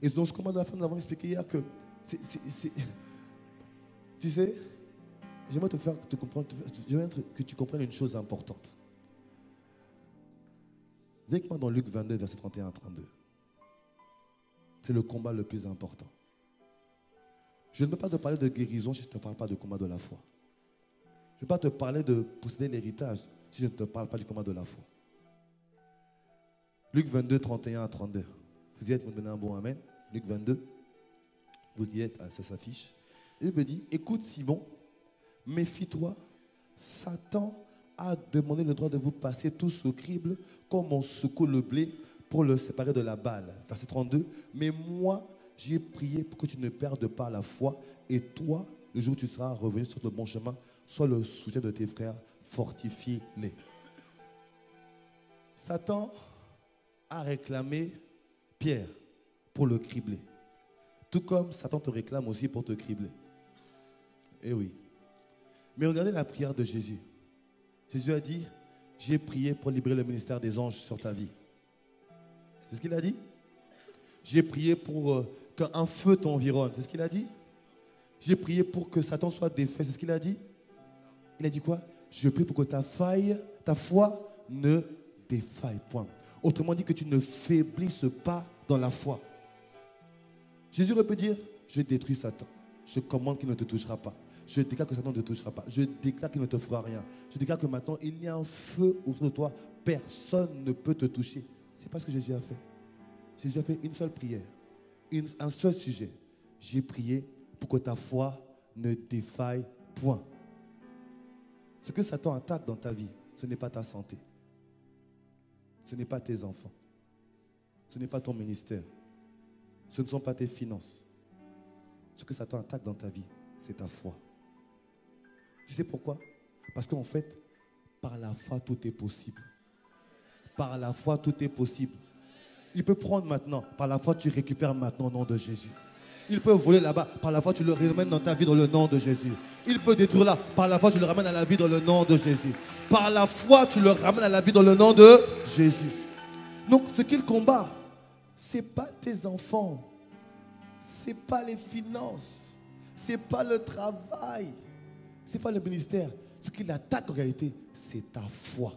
Et dans ce combat de la foi, nous avons expliqué hier que... Tu sais, j'aimerais que tu comprennes une chose importante. Viens avec moi dans Luc 22, verset 31 à 32. C'est le combat le plus important. Je ne peux pas te parler de guérison si je ne te parle pas du combat de la foi. Je ne peux pas te parler de posséder l'héritage si je ne te parle pas du combat de la foi. Luc 22, 31 à 32. Vous y êtes, vous me donnez un bon amen. Luc 22. Vous y êtes, ça s'affiche. Il me dit, écoute Simon, méfie-toi, Satan a demandé le droit de vous passer tous au crible comme on secoue le blé pour le séparer de la balle. Verset 32, mais moi, j'ai prié pour que tu ne perdes pas la foi et toi, le jour où tu seras revenu sur le bon chemin, sois le soutien de tes frères, fortifie-les. Satan a réclamé Pierre pour le cribler. Tout comme Satan te réclame aussi pour te cribler. Eh oui. Mais regardez la prière de Jésus. Jésus a dit, j'ai prié pour libérer le ministère des anges sur ta vie. C'est ce qu'il a dit? J'ai prié pour qu'un feu t'environne. C'est ce qu'il a dit? J'ai prié pour que Satan soit défait. C'est ce qu'il a dit? Il a dit quoi? Je prie pour que ta foi ne défaille point. Autrement dit, que tu ne faiblisses pas dans la foi. Jésus aurait pu dire, je détruis Satan. je commande qu'il ne te touchera pas. Je déclare que Satan ne te touchera pas. Je déclare qu'il ne te fera rien. Je déclare que maintenant, il y a un feu autour de toi. Personne ne peut te toucher. C'est pas ce que Jésus a fait. Jésus a fait une seule prière. Un seul sujet. J'ai prié pour que ta foi ne défaille point. Ce que Satan attaque dans ta vie, ce n'est pas ta santé. Ce n'est pas tes enfants. Ce n'est pas ton ministère. Ce ne sont pas tes finances. Ce que Satan attaque dans ta vie, c'est ta foi. Tu sais pourquoi? Parce qu'en fait, par la foi, tout est possible. Par la foi, tout est possible. Il peut prendre maintenant. Par la foi, tu récupères maintenant au nom de Jésus. Il peut voler là-bas. Par la foi, tu le ramènes dans ta vie dans le nom de Jésus. Il peut détruire là. Par la foi, tu le ramènes à la vie dans le nom de Jésus. Par la foi, tu le ramènes à la vie dans le nom de Jésus. Donc, ce qu'il combat, ce n'est pas tes enfants. Ce n'est pas les finances. Ce n'est pas le travail. Ce n'est pas le ministère. Ce qu'il attaque en réalité, c'est ta foi.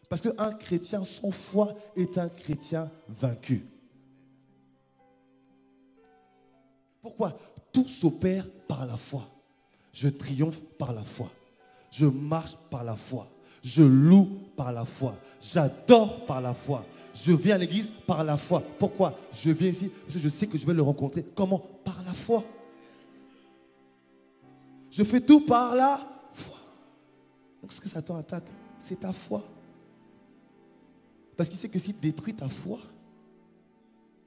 Parce qu'un chrétien sans foi est un chrétien vaincu. Pourquoi? Tout s'opère par la foi. Je triomphe par la foi. Je marche par la foi. Je loue par la foi. J'adore par la foi. Je viens à l'église par la foi. Pourquoi? Je viens ici parce que je sais que je vais le rencontrer. Comment? Par la foi. Je fais tout par la foi. Donc ce que Satan attaque, c'est ta foi. Parce qu'il sait que s'il détruit ta foi,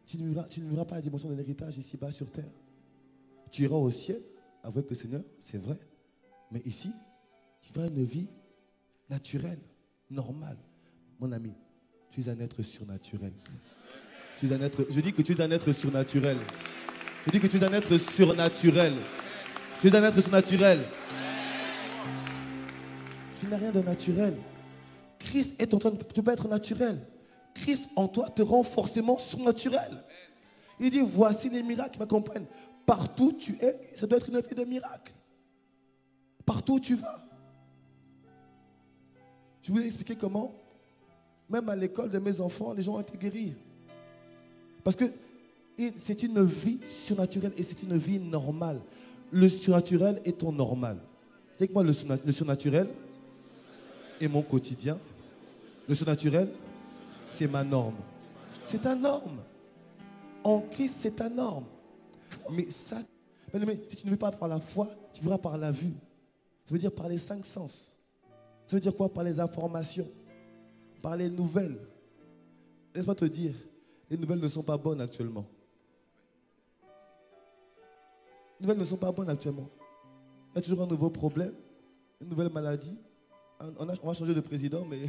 tu ne vivras pas la dimension de l'héritage ici-bas sur terre. Tu iras au ciel avec le Seigneur, c'est vrai. Mais ici, tu vivras une vie naturelle, normale. Mon ami, tu es un être surnaturel. Tu es un être, je dis que tu es un être surnaturel. Je dis que tu es un être surnaturel. Tu es un être surnaturel. Tu n'as rien de naturel. Christ est en toi, tu peux être naturel. Christ en toi te rend forcément surnaturel. Il dit, voici les miracles qui m'accompagnent. Partout où tu es, ça doit être une vie de miracle. Partout où tu vas. Je voulais expliquer comment, même à l'école de mes enfants, les gens ont été guéris. Parce que c'est une vie surnaturelle et c'est une vie normale. Le surnaturel est ton normal. Dis-moi, le surnaturel est mon quotidien. Le surnaturel, c'est ma norme. C'est ta norme. En Christ, c'est ta norme. Mais ça, mais si tu ne vis pas par la foi, tu vivras par la vue. Ça veut dire par les 5 sens. Ça veut dire quoi? Par les informations, par les nouvelles. Laisse-moi te dire, les nouvelles ne sont pas bonnes actuellement. Les nouvelles ne sont pas bonnes actuellement. Il y a toujours un nouveau problème, une nouvelle maladie. On va changer de président, mais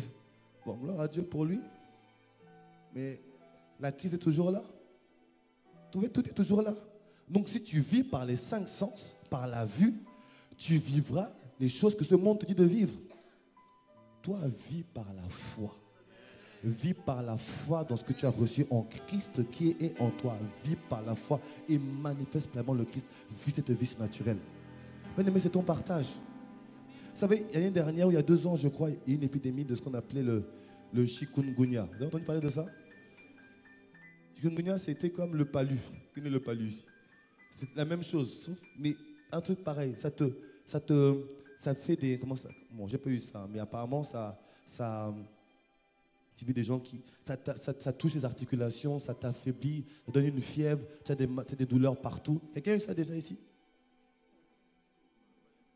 bon, gloire à Dieu pour lui. Mais la crise est toujours là. Tout est toujours là. Donc si tu vis par les 5 sens, par la vue, tu vivras les choses que ce monde te dit de vivre. Toi, vis par la foi. Vis par la foi dans ce que tu as reçu en Christ qui est en toi. Vis par la foi et manifeste pleinement le Christ. Vis cette vie naturelle. Mais c'est ton partage. Vous savez, l'année dernière, ou il y a 2 ans, je crois, il y a eu une épidémie de ce qu'on appelait le chikungunya. Vous avez entendu parler de ça? Chikungunya, c'était comme le palu. Vous connaissez le palu ici? C'est la même chose, mais un truc pareil. Ça fait des... Comment ça? Bon, j'ai pas eu ça, mais apparemment, j'ai vu des gens qui... Ça touche les articulations, ça t'affaiblit, ça donne une fièvre, tu as des douleurs partout. Quelqu'un a eu ça déjà ici?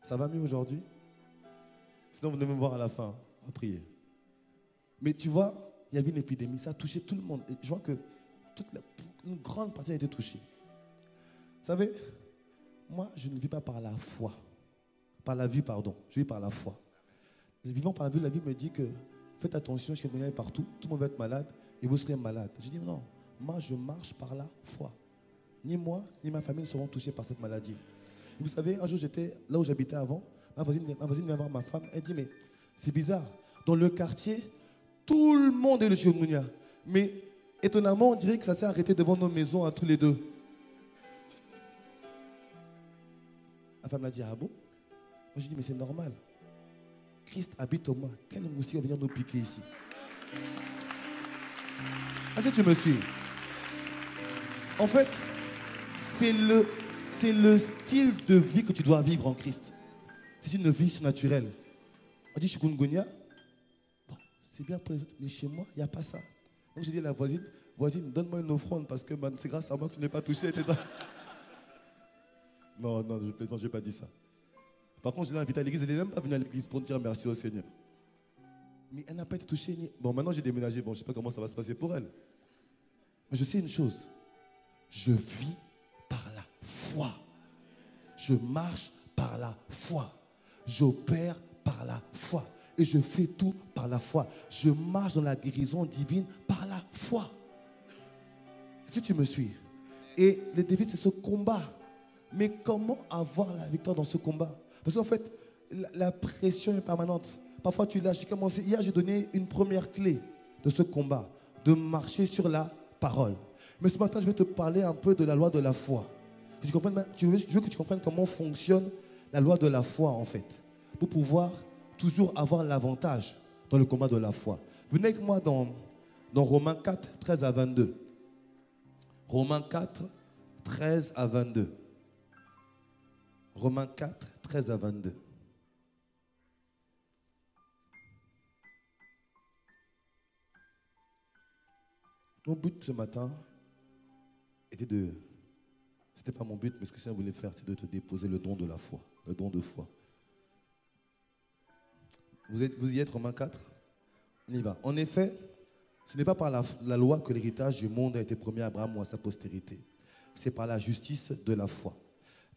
Ça va mieux aujourd'hui? Sinon, vous devez me voir à la fin, à prier. Mais tu vois, il y avait une épidémie, ça a touché tout le monde. Et je vois que une grande partie a été touchée. Vous savez, moi, je ne vis pas par la foi. Par la vue, pardon. Je vis par la foi. Vivant par la vue, la Bible me dit que faites attention, je suis partout, tout le monde va être malade et vous serez malade. Je dis non, moi je marche par la foi. Ni moi, ni ma famille ne seront touchés par cette maladie. Et vous savez, un jour j'étais là où j'habitais avant, ma voisine vient voir ma femme, elle dit mais c'est bizarre, dans le quartier, tout le monde est le chikungunya. Mais étonnamment, on dirait que ça s'est arrêté devant nos maisons à tous les deux. Ma femme m'a dit ah bon? Moi je dis mais c'est normal. Christ habite en moi. Quel moustique va venir nous piquer ici? Est-ce que tu me suis? En fait, c'est le style de vie que tu dois vivre en Christ. C'est une vie surnaturelle. On dit chikungunya, bon, c'est bien pour les autres, mais chez moi, il n'y a pas ça. Donc j'ai dit à la voisine, donne-moi une offrande parce que c'est grâce à moi que tu n'es pas touché. Non, je plaisante, je n'ai pas dit ça. Par contre, je l'ai invitée à l'église, elle n'est même pas venue à l'église pour dire merci au Seigneur. Mais elle n'a pas été touchée. Bon, maintenant j'ai déménagé, bon, je ne sais pas comment ça va se passer pour elle. Mais je sais une chose, je vis par la foi. Je marche par la foi. J'opère par la foi. Et je fais tout par la foi. Je marche dans la guérison divine par la foi. Si tu me suis. Et le défi, c'est ce combat. Mais comment avoir la victoire dans ce combat? Parce qu'en fait, la pression est permanente. Parfois, tu lâches. Hier, j'ai donné une première clé de ce combat, de marcher sur la parole. Mais ce matin, je vais te parler un peu de la loi de la foi. Je veux que tu comprennes comment fonctionne la loi de la foi, en fait, pour pouvoir toujours avoir l'avantage dans le combat de la foi. Venez avec moi dans Romains 4, 13 à 22. Romains 4, 13 à 22. Romains 4, 13 à 22. Mon but ce matin était de... C'était pas mon but, mais ce que le Seigneur voulait faire, c'est de te déposer le don de la foi. Le don de foi. Vous y êtes, Romains 4? On y va. En effet, ce n'est pas par la loi que l'héritage du monde a été promis à Abraham ou à sa postérité. C'est par la justice de la foi.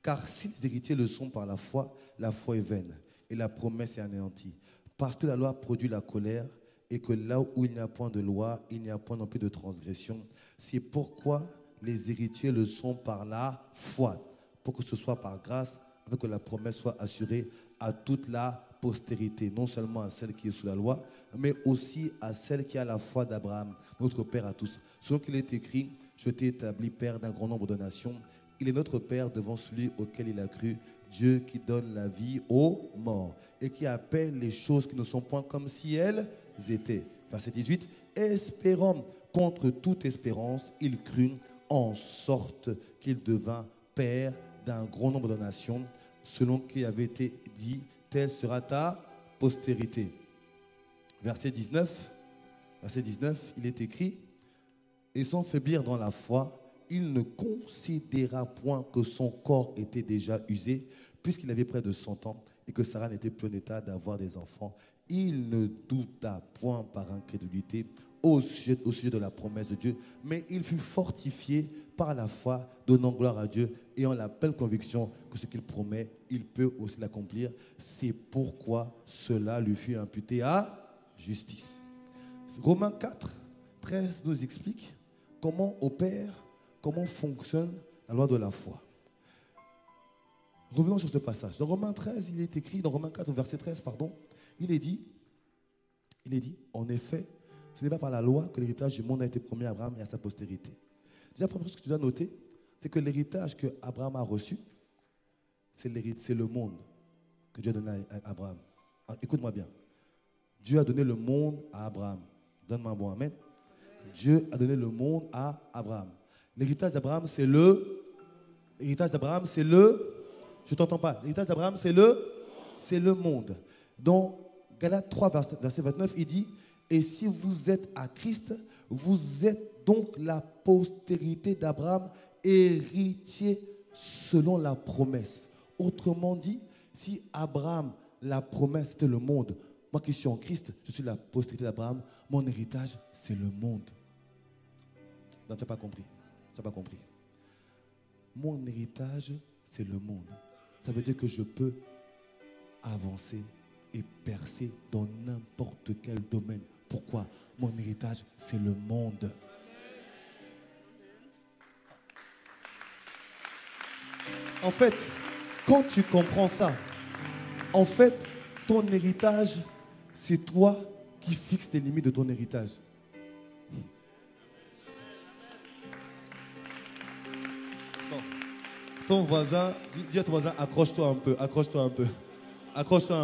Car si les héritiers le sont par la foi est vaine et la promesse est anéantie. Parce que la loi produit la colère et que là où il n'y a point de loi, il n'y a point non plus de transgression. C'est pourquoi les héritiers le sont par la foi, pour que ce soit par grâce, afin que la promesse soit assurée à toute la postérité, non seulement à celle qui est sous la loi, mais aussi à celle qui a la foi d'Abraham, notre Père à tous. Selon qu'il est écrit, je t'ai établi Père d'un grand nombre de nations. Il est notre Père devant celui auquel il a cru, Dieu qui donne la vie aux morts et qui appelle les choses qui ne sont point comme si elles étaient. Verset 18, espérant contre toute espérance, il crut en sorte qu'il devint Père d'un grand nombre de nations, selon qu'il avait été dit, telle sera ta postérité. Verset 19, il est écrit, et sans faiblir dans la foi, il ne considéra point que son corps était déjà usé, puisqu'il avait près de 100 ans, et que Sarah n'était plus en état d'avoir des enfants. Il ne douta point par incrédulité au sujet de la promesse de Dieu, mais il fut fortifié par la foi, donnant gloire à Dieu, et en la belle conviction que ce qu'il promet, il peut aussi l'accomplir. C'est pourquoi cela lui fut imputé à justice. Romains 4, 13 nous explique comment fonctionne la loi de la foi. Revenons sur ce passage. Dans Romains 13, il est écrit, dans Romains 4, verset 13, il est dit, en effet, ce n'est pas par la loi que l'héritage du monde a été promis à Abraham et à sa postérité. Déjà, la première chose que tu dois noter, c'est que l'héritage que Abraham a reçu, c'est le monde que Dieu a donné à Abraham. Alors, écoute-moi bien. Dieu a donné le monde à Abraham. Donne-moi un bon amen. Dieu a donné le monde à Abraham. L'héritage d'Abraham, c'est le... Je ne t'entends pas. L'héritage d'Abraham, c'est le monde. Dans Galates 3, verset 29, il dit, et si vous êtes à Christ, vous êtes donc la postérité d'Abraham, héritier selon la promesse. Autrement dit, si Abraham, la promesse, c'était le monde, moi qui suis en Christ, je suis la postérité d'Abraham, mon héritage, c'est le monde. Non, tu n'as pas compris. Mon héritage, c'est le monde. Ça veut dire que je peux avancer et percer dans n'importe quel domaine. Pourquoi? Mon héritage, c'est le monde. En fait, quand tu comprends ça, en fait, ton héritage, c'est toi qui fixes les limites de ton héritage. Ton voisin, dis à ton voisin, accroche-toi un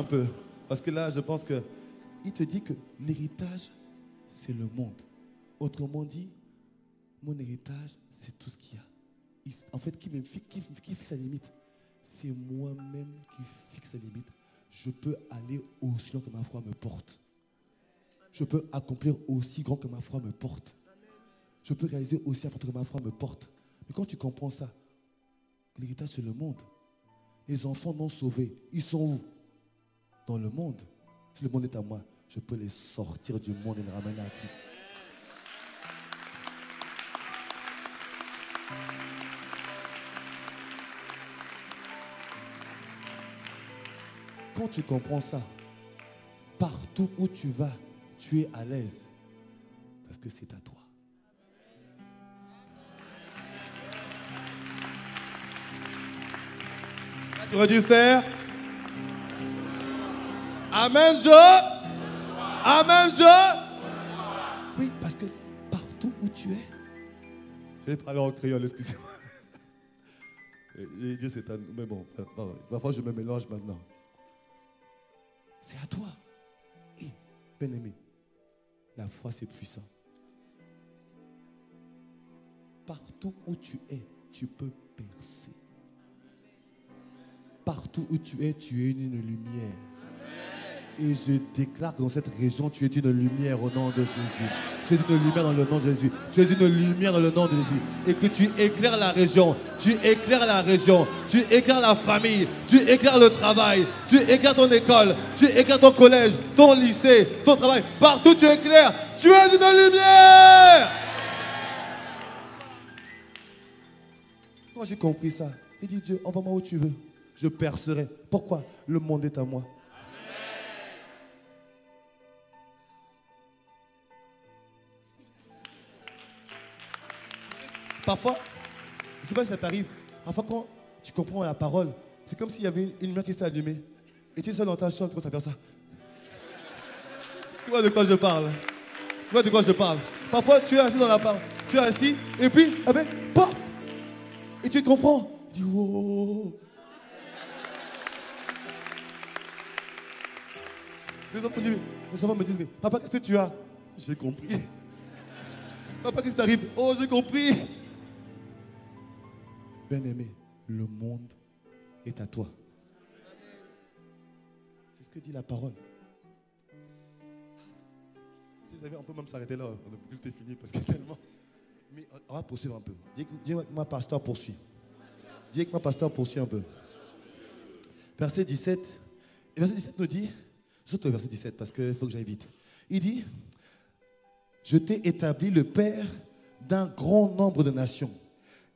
peu. Parce que là, je pense qu'il te dit que l'héritage, c'est le monde. Autrement dit, mon héritage, c'est tout ce qu'il y a
En fait, qui fixe la limite? C'est moi-même qui fixe la limite. Je peux aller aussi loin que ma foi me porte. Je peux accomplir aussi grand que ma foi me porte. Je peux réaliser aussi important que ma foi me porte. Mais quand tu comprends ça, l'héritage c'est le monde. Les enfants non sauvés, ils sont où? Dans le monde. Si le monde est à moi, je peux les sortir du monde et les ramener à Christ. Quand tu comprends ça, partout où tu vas, tu es à l'aise. Parce que c'est à toi.
Tu aurais dû faire. Amen, je. Amen, je.
Oui, parce que partout où tu es.
Je vais parler en créole, excusez-moi. J'ai dit c'est un. Mais bon, parfois je me mélange maintenant.
C'est à toi. Et, bien-aimé, la foi c'est puissant. Partout où tu es, tu peux percer. Partout où tu es une lumière. Et je déclare que dans cette région, tu es une lumière au nom de Jésus. Tu es une lumière dans le nom de Jésus. Tu es une lumière dans le nom de Jésus. Et que tu éclaires la région. Tu éclaires la région. Tu éclaires la famille. Tu éclaires le travail. Tu éclaires ton école. Tu éclaires ton collège, ton lycée, ton travail. Partout tu éclaires. Tu es une lumière. Quand j'ai compris ça, j'ai dit Dieu, envoie-moi où tu veux. Je percerai. Pourquoi? Le monde est à moi. Parfois, je ne sais pas si ça t'arrive, parfois quand tu comprends la parole, c'est comme s'il y avait une lumière qui s'est allumée. Et tu es seul dans ta chambre, tu commences à faire ça.
Tu vois de quoi je parle? Tu vois de quoi je parle? Parfois, tu es assis dans la parole. Tu es assis, et puis, avec, pop!
Et tu comprends. Tu dis, wow.
Les enfants me disent, mais papa, qu'est-ce que tu as? J'ai compris. Papa, qu'est-ce qui t'arrive? Oh, j'ai compris.
Bien-aimé, le monde est à toi. C'est ce que dit la parole.
Si vous savez, on peut même s'arrêter là. Le culte est fini parce que tellement.
Mais on va poursuivre un peu. Dis-moi, pasteur, poursuit. Dis-moi, pasteur, poursuit un peu. Verset 17. Et verset 17 nous dit, surtout le verset 17 parce qu'il faut que j'aille vite. Il dit, je t'ai établi le père d'un grand nombre de nations.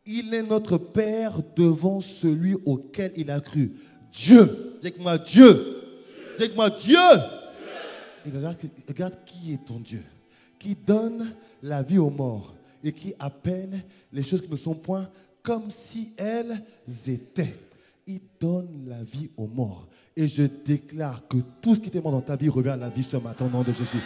Il est notre Père devant celui auquel il a cru. Dieu. Dis avec moi Dieu. Dis avec moi Dieu. Et regarde qui est ton Dieu. Qui donne la vie aux morts. Et qui appelle les choses qui ne sont point comme si elles étaient. Il donne la vie aux morts. Et je déclare que tout ce qui était mort dans ta vie revient à la vie ce matin au nom de Jésus.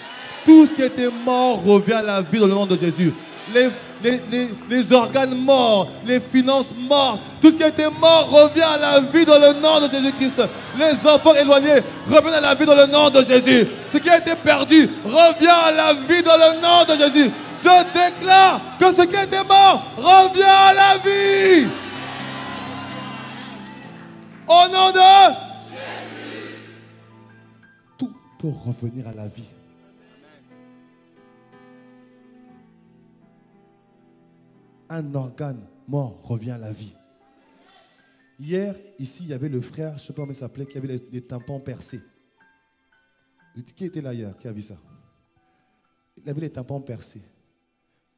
Tout ce qui était mort revient à la vie dans le nom de Jésus. Les organes morts, les finances mortes, tout ce qui était mort revient à la vie dans le nom de Jésus-Christ. Les enfants éloignés reviennent à la vie dans le nom de Jésus. Ce qui a été perdu revient à la vie dans le nom de Jésus. Je déclare que ce qui était mort revient à la vie. Au nom de Jésus. Tout peut revenir à la vie. Un organe mort revient à la vie. Hier, ici, il y avait le frère, je ne sais pas comment il s'appelait, qui avait les tympans percés. Qui était là hier? Qui a vu ça? Il avait les tympans percés.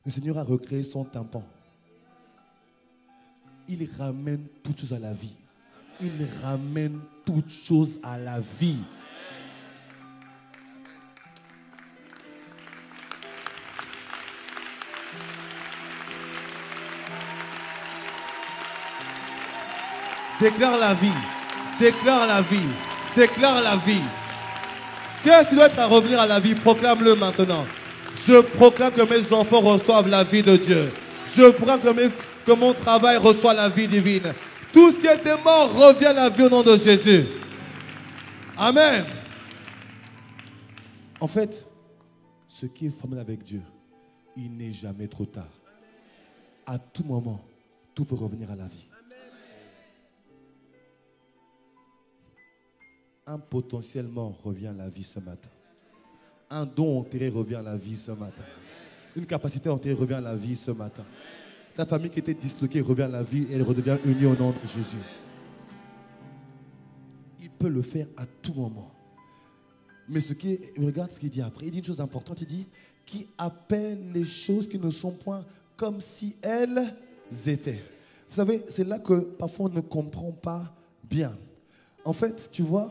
Le Seigneur a recréé son tympan. Il ramène toutes choses à la vie. Il ramène toutes choses à la vie.
Déclare la vie. Déclare la vie. Déclare la vie. Qu'est-ce qui doit être à revenir à la vie? Proclame-le maintenant. Je proclame que mes enfants reçoivent la vie de Dieu. Je proclame que mon travail reçoit la vie divine. Tout ce qui était mort revient à la vie au nom de Jésus. Amen.
En fait, ce qui est formé avec Dieu, il n'est jamais trop tard. À tout moment, tout peut revenir à la vie. Un potentiellement revient à la vie ce matin. Un don enterré revient à la vie ce matin. Une capacité enterrée revient à la vie ce matin. Ta famille qui était disloquée revient à la vie et elle redevient unie au nom de Jésus. Il peut le faire à tout moment. Mais regarde ce qu'il dit après. Il dit une chose importante. Il dit qui appelle les choses qui ne sont point comme si elles étaient. Vous savez, c'est là que parfois on ne comprend pas bien. En fait, tu vois,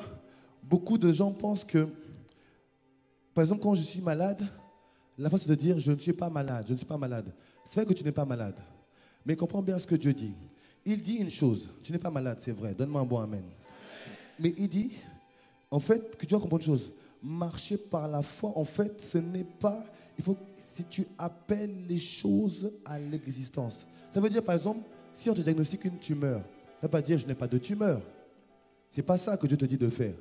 beaucoup de gens pensent que, par exemple, quand je suis malade, la fois c'est de dire je ne suis pas malade, je ne suis pas malade. C'est vrai que tu n'es pas malade. Mais comprends bien ce que Dieu dit. Il dit une chose, tu n'es pas malade, c'est vrai, donne-moi un bon amen. Mais il dit, en fait, que tu dois comprendre une chose. Marcher par la foi, en fait, ce n'est pas... Il faut, si tu appelles les choses à l'existence. Ça veut dire, par exemple, si on te diagnostique une tumeur, ça ne veut pas dire je n'ai pas de tumeur. Ce n'est pas ça que Dieu te dit de faire.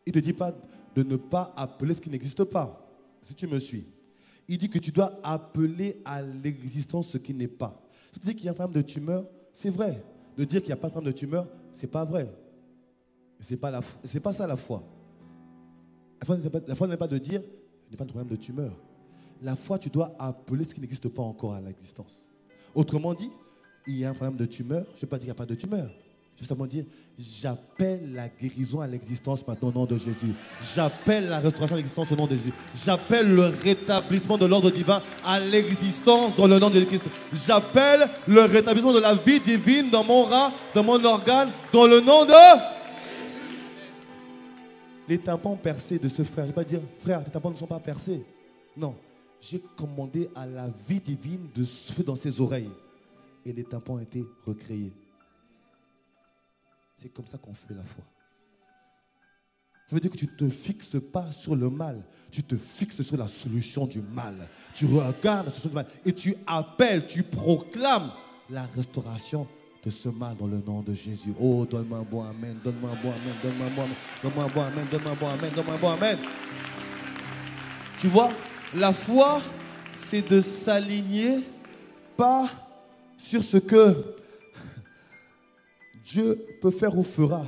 Il ne te dit pas de ne pas appeler ce qui n'existe pas. Si tu me suis. Il dit que tu dois appeler à l'existence ce qui n'est pas. Si tu dis qu'il y a un problème de tumeur, c'est vrai. De dire qu'il n'y a pas de problème de tumeur, ce n'est pas vrai. Ce n'est pas ça la foi. La foi n'est pas de dire il n'y a pas de problème de tumeur. La foi, tu dois appeler ce qui n'existe pas encore à l'existence. Autrement dit, il y a un problème de tumeur, je ne vais pas dire qu'il n'y a pas de tumeur. Je vais simplement dire, j'appelle la guérison à l'existence maintenant au nom de Jésus. J'appelle la restauration à l'existence au nom de Jésus. J'appelle le rétablissement de l'ordre divin à l'existence dans le nom de Jésus-Christ. J'appelle le rétablissement de la vie divine dans mon rat, dans mon organe, dans le nom de... Les tympans percés de ce frère, je ne vais pas dire, frère, tes tympans ne sont pas percés. Non, j'ai commandé à la vie divine de souffler dans ses oreilles. Et les tympans ont été recréés. C'est comme ça qu'on fait la foi. Ça veut dire que tu ne te fixes pas sur le mal. Tu te fixes sur la solution du mal. Tu regardes la solution du mal. Et tu appelles, tu proclames la restauration de ce mal dans le nom de Jésus. Oh, donne-moi un bon amen, donne-moi un bon amen, donne-moi un bon amen, donne-moi un bon amen, donne-moi un bon amen, donne-moi un bon amen. Tu vois, la foi, c'est de s'aligner pas sur ce que Dieu peut faire ou fera.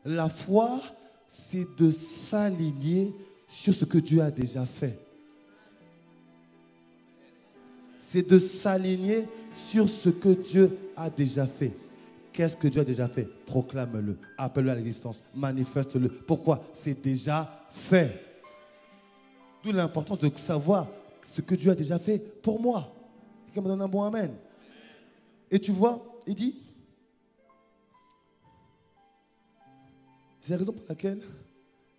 La foi, c'est de s'aligner sur ce que Dieu a déjà fait. C'est de s'aligner sur ce que Dieu a déjà fait. Qu'est-ce que Dieu a déjà fait? Proclame-le, appelle-le à l'existence, manifeste-le. Pourquoi? C'est déjà fait. D'où l'importance de savoir ce que Dieu a déjà fait pour moi. Quelqu'un me donne un bon amen. Et tu vois, il dit, c'est la raison pour laquelle,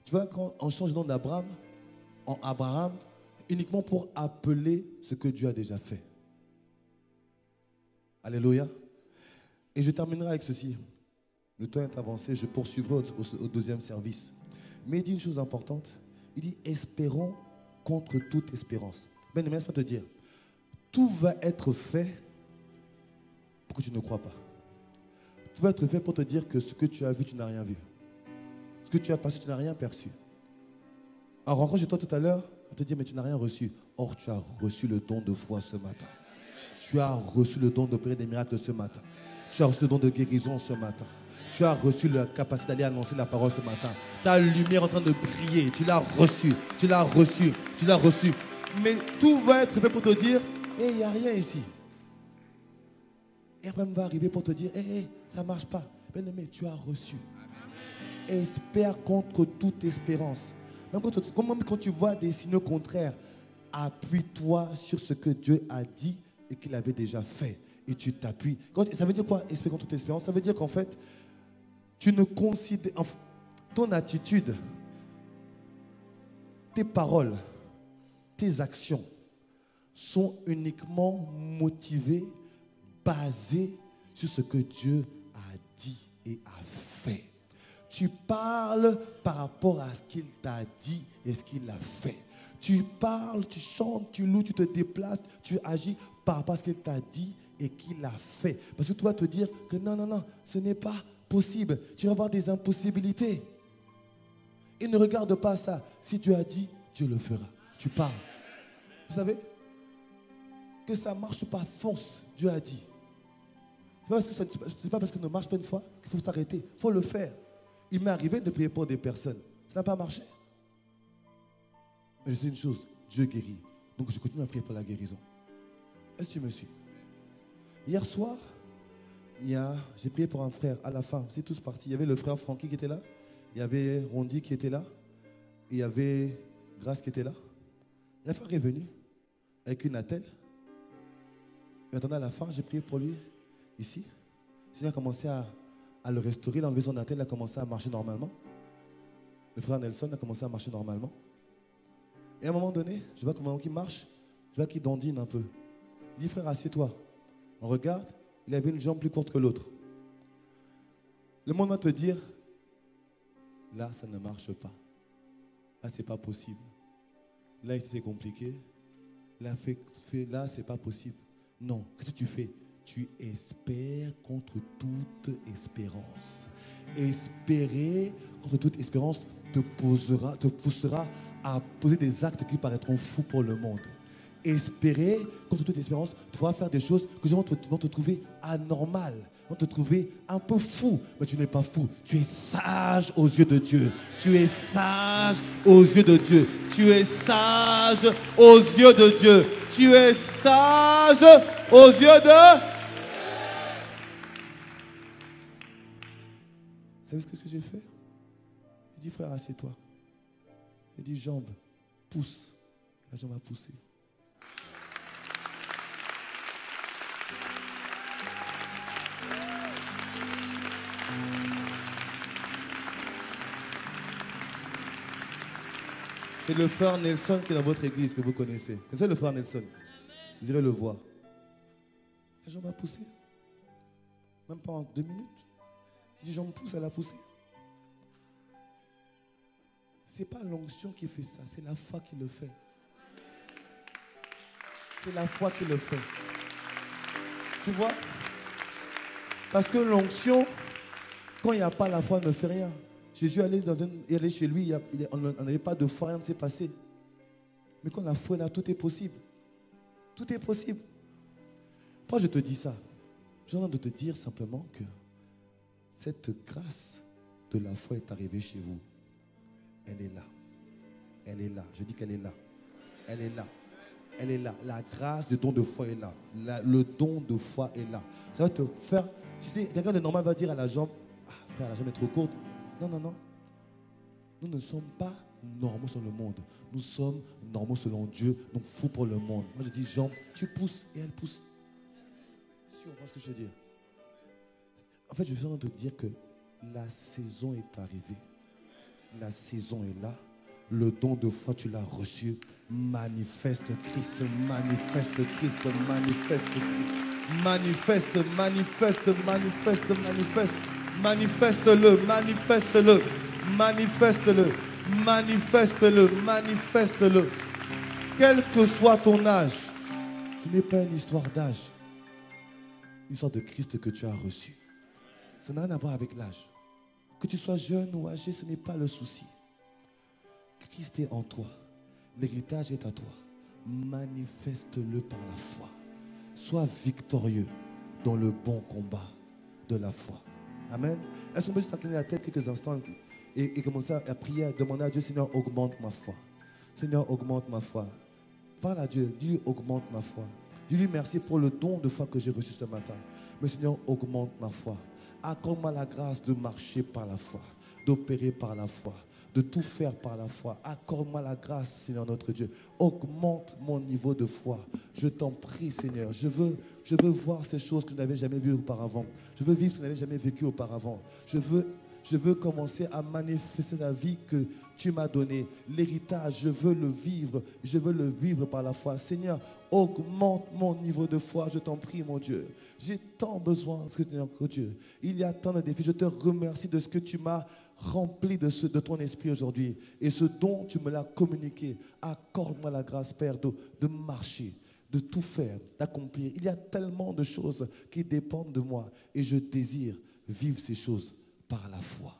tu vois, quand on change le nom d'Abraham en Abraham, uniquement pour appeler ce que Dieu a déjà fait. Alléluia. Et je terminerai avec ceci. Le temps est avancé, je poursuivrai au deuxième service. Mais il dit une chose importante. Il dit, espérons contre toute espérance. Ben, laisse-moi te dire, tout va être fait pour que tu ne crois pas. Tout va être fait pour te dire que ce que tu as vu, tu n'as rien vu. Ce que tu as passé, tu n'as rien perçu. En rencontre chez toi tout à l'heure, on te dit, mais tu n'as rien reçu. Or, tu as reçu le don de foi ce matin. Tu as reçu le don d'opérer des miracles ce matin. Tu as reçu le don de guérison ce matin. Tu as reçu la capacité d'aller annoncer la parole ce matin. Ta lumière est en train de briller. Tu l'as reçu. Tu l'as reçu. Tu l'as reçu. Mais tout va être fait pour te dire, il n'y a rien ici. Et après, on va arriver pour te dire, ça ne marche pas. Bien-aimé, tu as reçu. Espère contre toute espérance. Même quand tu vois des signaux contraires, appuie-toi sur ce que Dieu a dit et qu'il avait déjà fait. Et tu t'appuies. Ça veut dire quoi, espérer contre toute espérance? Ça veut dire qu'en fait, tu ne considères... ton attitude, tes paroles, tes actions sont uniquement motivées, basées sur ce que Dieu a dit et a fait. Tu parles par rapport à ce qu'il t'a dit et ce qu'il a fait. Tu parles, tu chantes, tu loues, tu te déplaces, tu agis par rapport à ce qu'il t'a dit et qu'il a fait. Parce que tu vas te dire que non, ce n'est pas possible. Tu vas avoir des impossibilités. Et ne regarde pas ça. Si Dieu a dit, Dieu le fera. Tu parles. Vous savez, que ça ne marche pas, fonce. Dieu a dit. C'est pas parce que ça ne marche pas une fois qu'il faut s'arrêter. Il faut le faire. Il m'est arrivé de prier pour des personnes. Ça n'a pas marché. Mais je sais une chose, Dieu guérit. Donc je continue à prier pour la guérison. Est-ce que tu me suis? Hier soir, j'ai prié pour un frère. À la fin, c'est tous partis. Il y avait le frère Francky qui était là. Il y avait Rondi qui était là. Et il y avait Grâce qui était là. Et le frère est venu avec une attelle. Et maintenant, à la fin, j'ai prié pour lui ici. Le Seigneur a commencé à le restaurer. Il a enlevé son attelle, il a commencé à marcher normalement. Le frère Nelson a commencé à marcher normalement. Et à un moment donné, je vois comment il marche, je vois qu'il dandine un peu. Il dit, frère, assieds-toi. On regarde, il avait une jambe plus courte que l'autre. Le monde va te dire, là, ça ne marche pas. Là, c'est pas possible. Là, ici, c'est compliqué. Là, là, c'est pas possible. Non, qu'est-ce que tu fais? Tu espères contre toute espérance. Espérer contre toute espérance te poussera à poser des actes qui paraîtront fous pour le monde. Espérer contre toute espérance, tu vas faire des choses que les gens vont te trouver anormales, vont te trouver un peu fou. Mais tu n'es pas fou, tu es sage aux yeux de Dieu. Tu es sage aux yeux de Dieu. Tu es sage aux yeux de Dieu. Tu es sage aux yeux de... Vous savez ce que j'ai fait? Il dit, frère, assieds-toi. Il dit, jambe, pousse. La jambe a poussé. C'est le frère Nelson qui est dans votre église que vous connaissez. Vous connaissez le frère Nelson? Vous irez le voir. La jambe a poussé. Même pas en 2 minutes. Il dit, jambe pousse, elle a poussé. Ce n'est pas l'onction qui fait ça, c'est la foi qui le fait. C'est la foi qui le fait. Tu vois? Parce que l'onction, quand il n'y a pas la foi, ne fait rien. Jésus allait chez lui, on n'avait pas de foi, rien ne s'est passé. Mais quand la foi est là, tout est possible. Tout est possible. Pourquoi je te dis ça? J'ai envie de te dire simplement que cette grâce de la foi est arrivée chez vous. Elle est là. Elle est là. Je dis qu'elle est là. Elle est là. Elle est là. La grâce du don de foi est là. Le don de foi est là. Ça va te faire... Tu sais, quelqu'un de normal va dire à la jambe, ah, frère, la jambe est trop courte. Non, non, non. Nous ne sommes pas normaux sur le monde. Nous sommes normaux selon Dieu, donc fous pour le monde. Moi, je dis, jambe, tu pousses et elle pousse. Si tu comprends ce que je veux dire. En fait, je veux te dire que la saison est arrivée. La saison est là. Le don de foi, tu l'as reçu. Manifeste Christ, manifeste Christ, manifeste Christ. Manifeste, manifeste, manifeste, manifeste. Manifeste-le, manifeste-le, manifeste-le, manifeste-le, manifeste-le. Quel que soit ton âge, ce n'est pas une histoire d'âge. Une histoire de Christ que tu as reçu. Ça n'a rien à voir avec l'âge. Que tu sois jeune ou âgé, ce n'est pas le souci. Christ est en toi. L'héritage est à toi. Manifeste-le par la foi. Sois victorieux dans le bon combat de la foi. Amen. Est-ce qu'on peut juste incliner la tête quelques instants et commencer à prier, à demander à Dieu, Seigneur, augmente ma foi. Seigneur, augmente ma foi. Parle à Dieu, dis-lui, augmente ma foi. Dis-lui merci pour le don de foi que j'ai reçu ce matin. Mais Seigneur, augmente ma foi. Accorde-moi la grâce de marcher par la foi, d'opérer par la foi, de tout faire par la foi. Accorde-moi la grâce, Seigneur notre Dieu. Augmente mon niveau de foi. Je t'en prie, Seigneur. Je veux voir ces choses que je n'avais jamais vues auparavant. Je veux vivre ce que je n'avais jamais vécu auparavant. Je veux commencer à manifester la vie que tu m'as donnée. L'héritage, je veux le vivre. Je veux le vivre par la foi. Seigneur, augmente mon niveau de foi. Je t'en prie, mon Dieu. J'ai tant besoin, Seigneur, que Dieu. Il y a tant de défis. Je te remercie de ce que tu m'as rempli de ton esprit aujourd'hui. Et ce dont tu me l'as communiqué. Accorde-moi la grâce, Père, de marcher, de tout faire, d'accomplir. Il y a tellement de choses qui dépendent de moi. Et je désire vivre ces choses par la foi.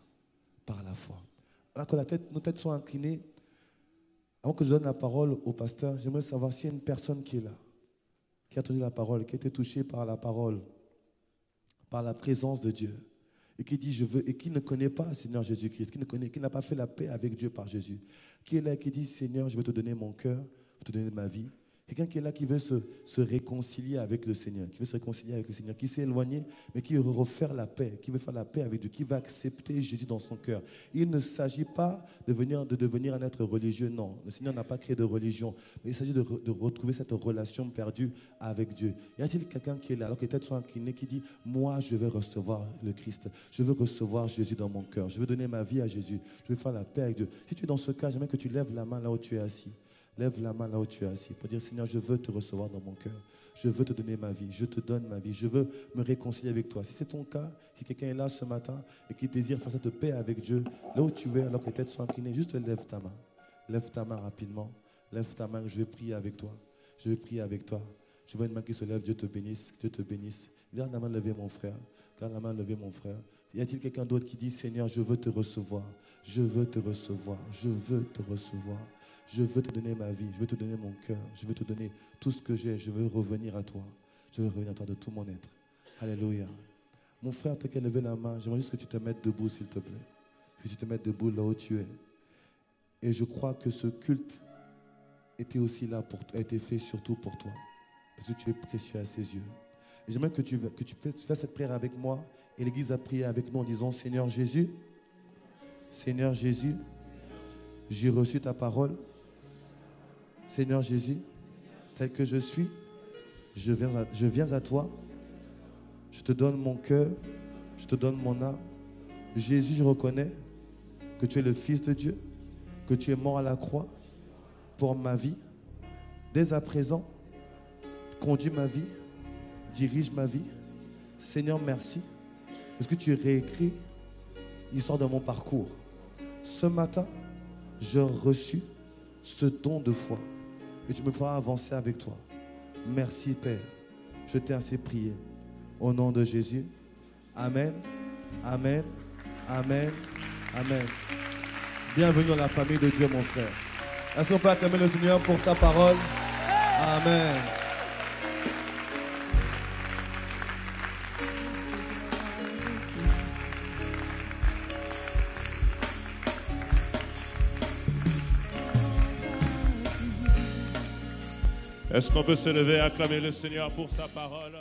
Par la foi. Alors que nos têtes sont inclinées, avant que je donne la parole au pasteur, j'aimerais savoir s'il y a une personne qui est là, qui a entendu la parole, qui a été touchée par la parole. par la présence de Dieu, et qui dit je veux, et qui ne connaît pas Seigneur Jésus-Christ, qui n'a pas fait la paix avec Dieu par Jésus, qui est là et qui dit Seigneur, je veux te donner mon cœur, je veux te donner ma vie. Quelqu'un qui est là, qui veut se réconcilier avec le Seigneur, qui veut se réconcilier avec le Seigneur, qui s'est éloigné, mais qui veut refaire la paix, qui veut faire la paix avec Dieu, qui va accepter Jésus dans son cœur. Il ne s'agit pas de devenir un être religieux, non. Le Seigneur n'a pas créé de religion, mais il s'agit de retrouver cette relation perdue avec Dieu. Y a-t-il quelqu'un qui est là, alors qu'il est peut-être incliné, qui dit moi, je veux recevoir le Christ, je veux recevoir Jésus dans mon cœur, je veux donner ma vie à Jésus, je veux faire la paix avec Dieu. Si tu es dans ce cas, j'aimerais que tu lèves la main là où tu es assis. Lève la main là où tu es assis pour dire Seigneur, je veux te recevoir dans mon cœur. Je veux te donner ma vie. Je te donne ma vie. Je veux me réconcilier avec toi. Si c'est ton cas, si quelqu'un est là ce matin et qui désire faire cette paix avec Dieu, là où tu es, alors que tes têtes sont inclinées, juste lève ta main. Lève ta main rapidement. Lève ta main, je vais prier avec toi. Je vais prier avec toi. Je vois une main qui se lève. Dieu te bénisse. Dieu te bénisse. Garde la main levée, mon frère. Garde la main levée, mon frère. Y a-t-il quelqu'un d'autre qui dit Seigneur, je veux te recevoir. Je veux te recevoir. Je veux te recevoir. Je veux te donner ma vie, je veux te donner mon cœur, je veux te donner tout ce que j'ai, je veux revenir à toi. Je veux revenir à toi de tout mon être. Alléluia. Mon frère, toi qui as levé la main, j'aimerais juste que tu te mettes debout, s'il te plaît. Que tu te mettes debout là où tu es. Et je crois que ce culte était aussi là, a été fait surtout pour toi. Parce que tu es précieux à ses yeux. Et j'aimerais que tu fasses cette prière avec moi. Et l'Église a prié avec nous en disant, Seigneur Jésus, j'ai reçu ta parole. Seigneur Jésus, tel que je suis, je viens à toi. Je te donne mon cœur, je te donne mon âme. Jésus, je reconnais que tu es le Fils de Dieu, que tu es mort à la croix pour ma vie. Dès à présent, conduis ma vie, dirige ma vie. Seigneur, merci. Parce que tu réécris l'histoire de mon parcours. Ce matin, j'ai reçu ce don de foi et tu me feras avancer avec toi. Merci Père, je t'ai assez prié. Au nom de Jésus, Amen, Amen, Amen, Amen. Bienvenue dans la famille de Dieu, mon frère. Est-ce qu'on peut acclamer le Seigneur pour sa parole? Amen.
Est-ce qu'on peut se lever et acclamer le Seigneur pour sa parole?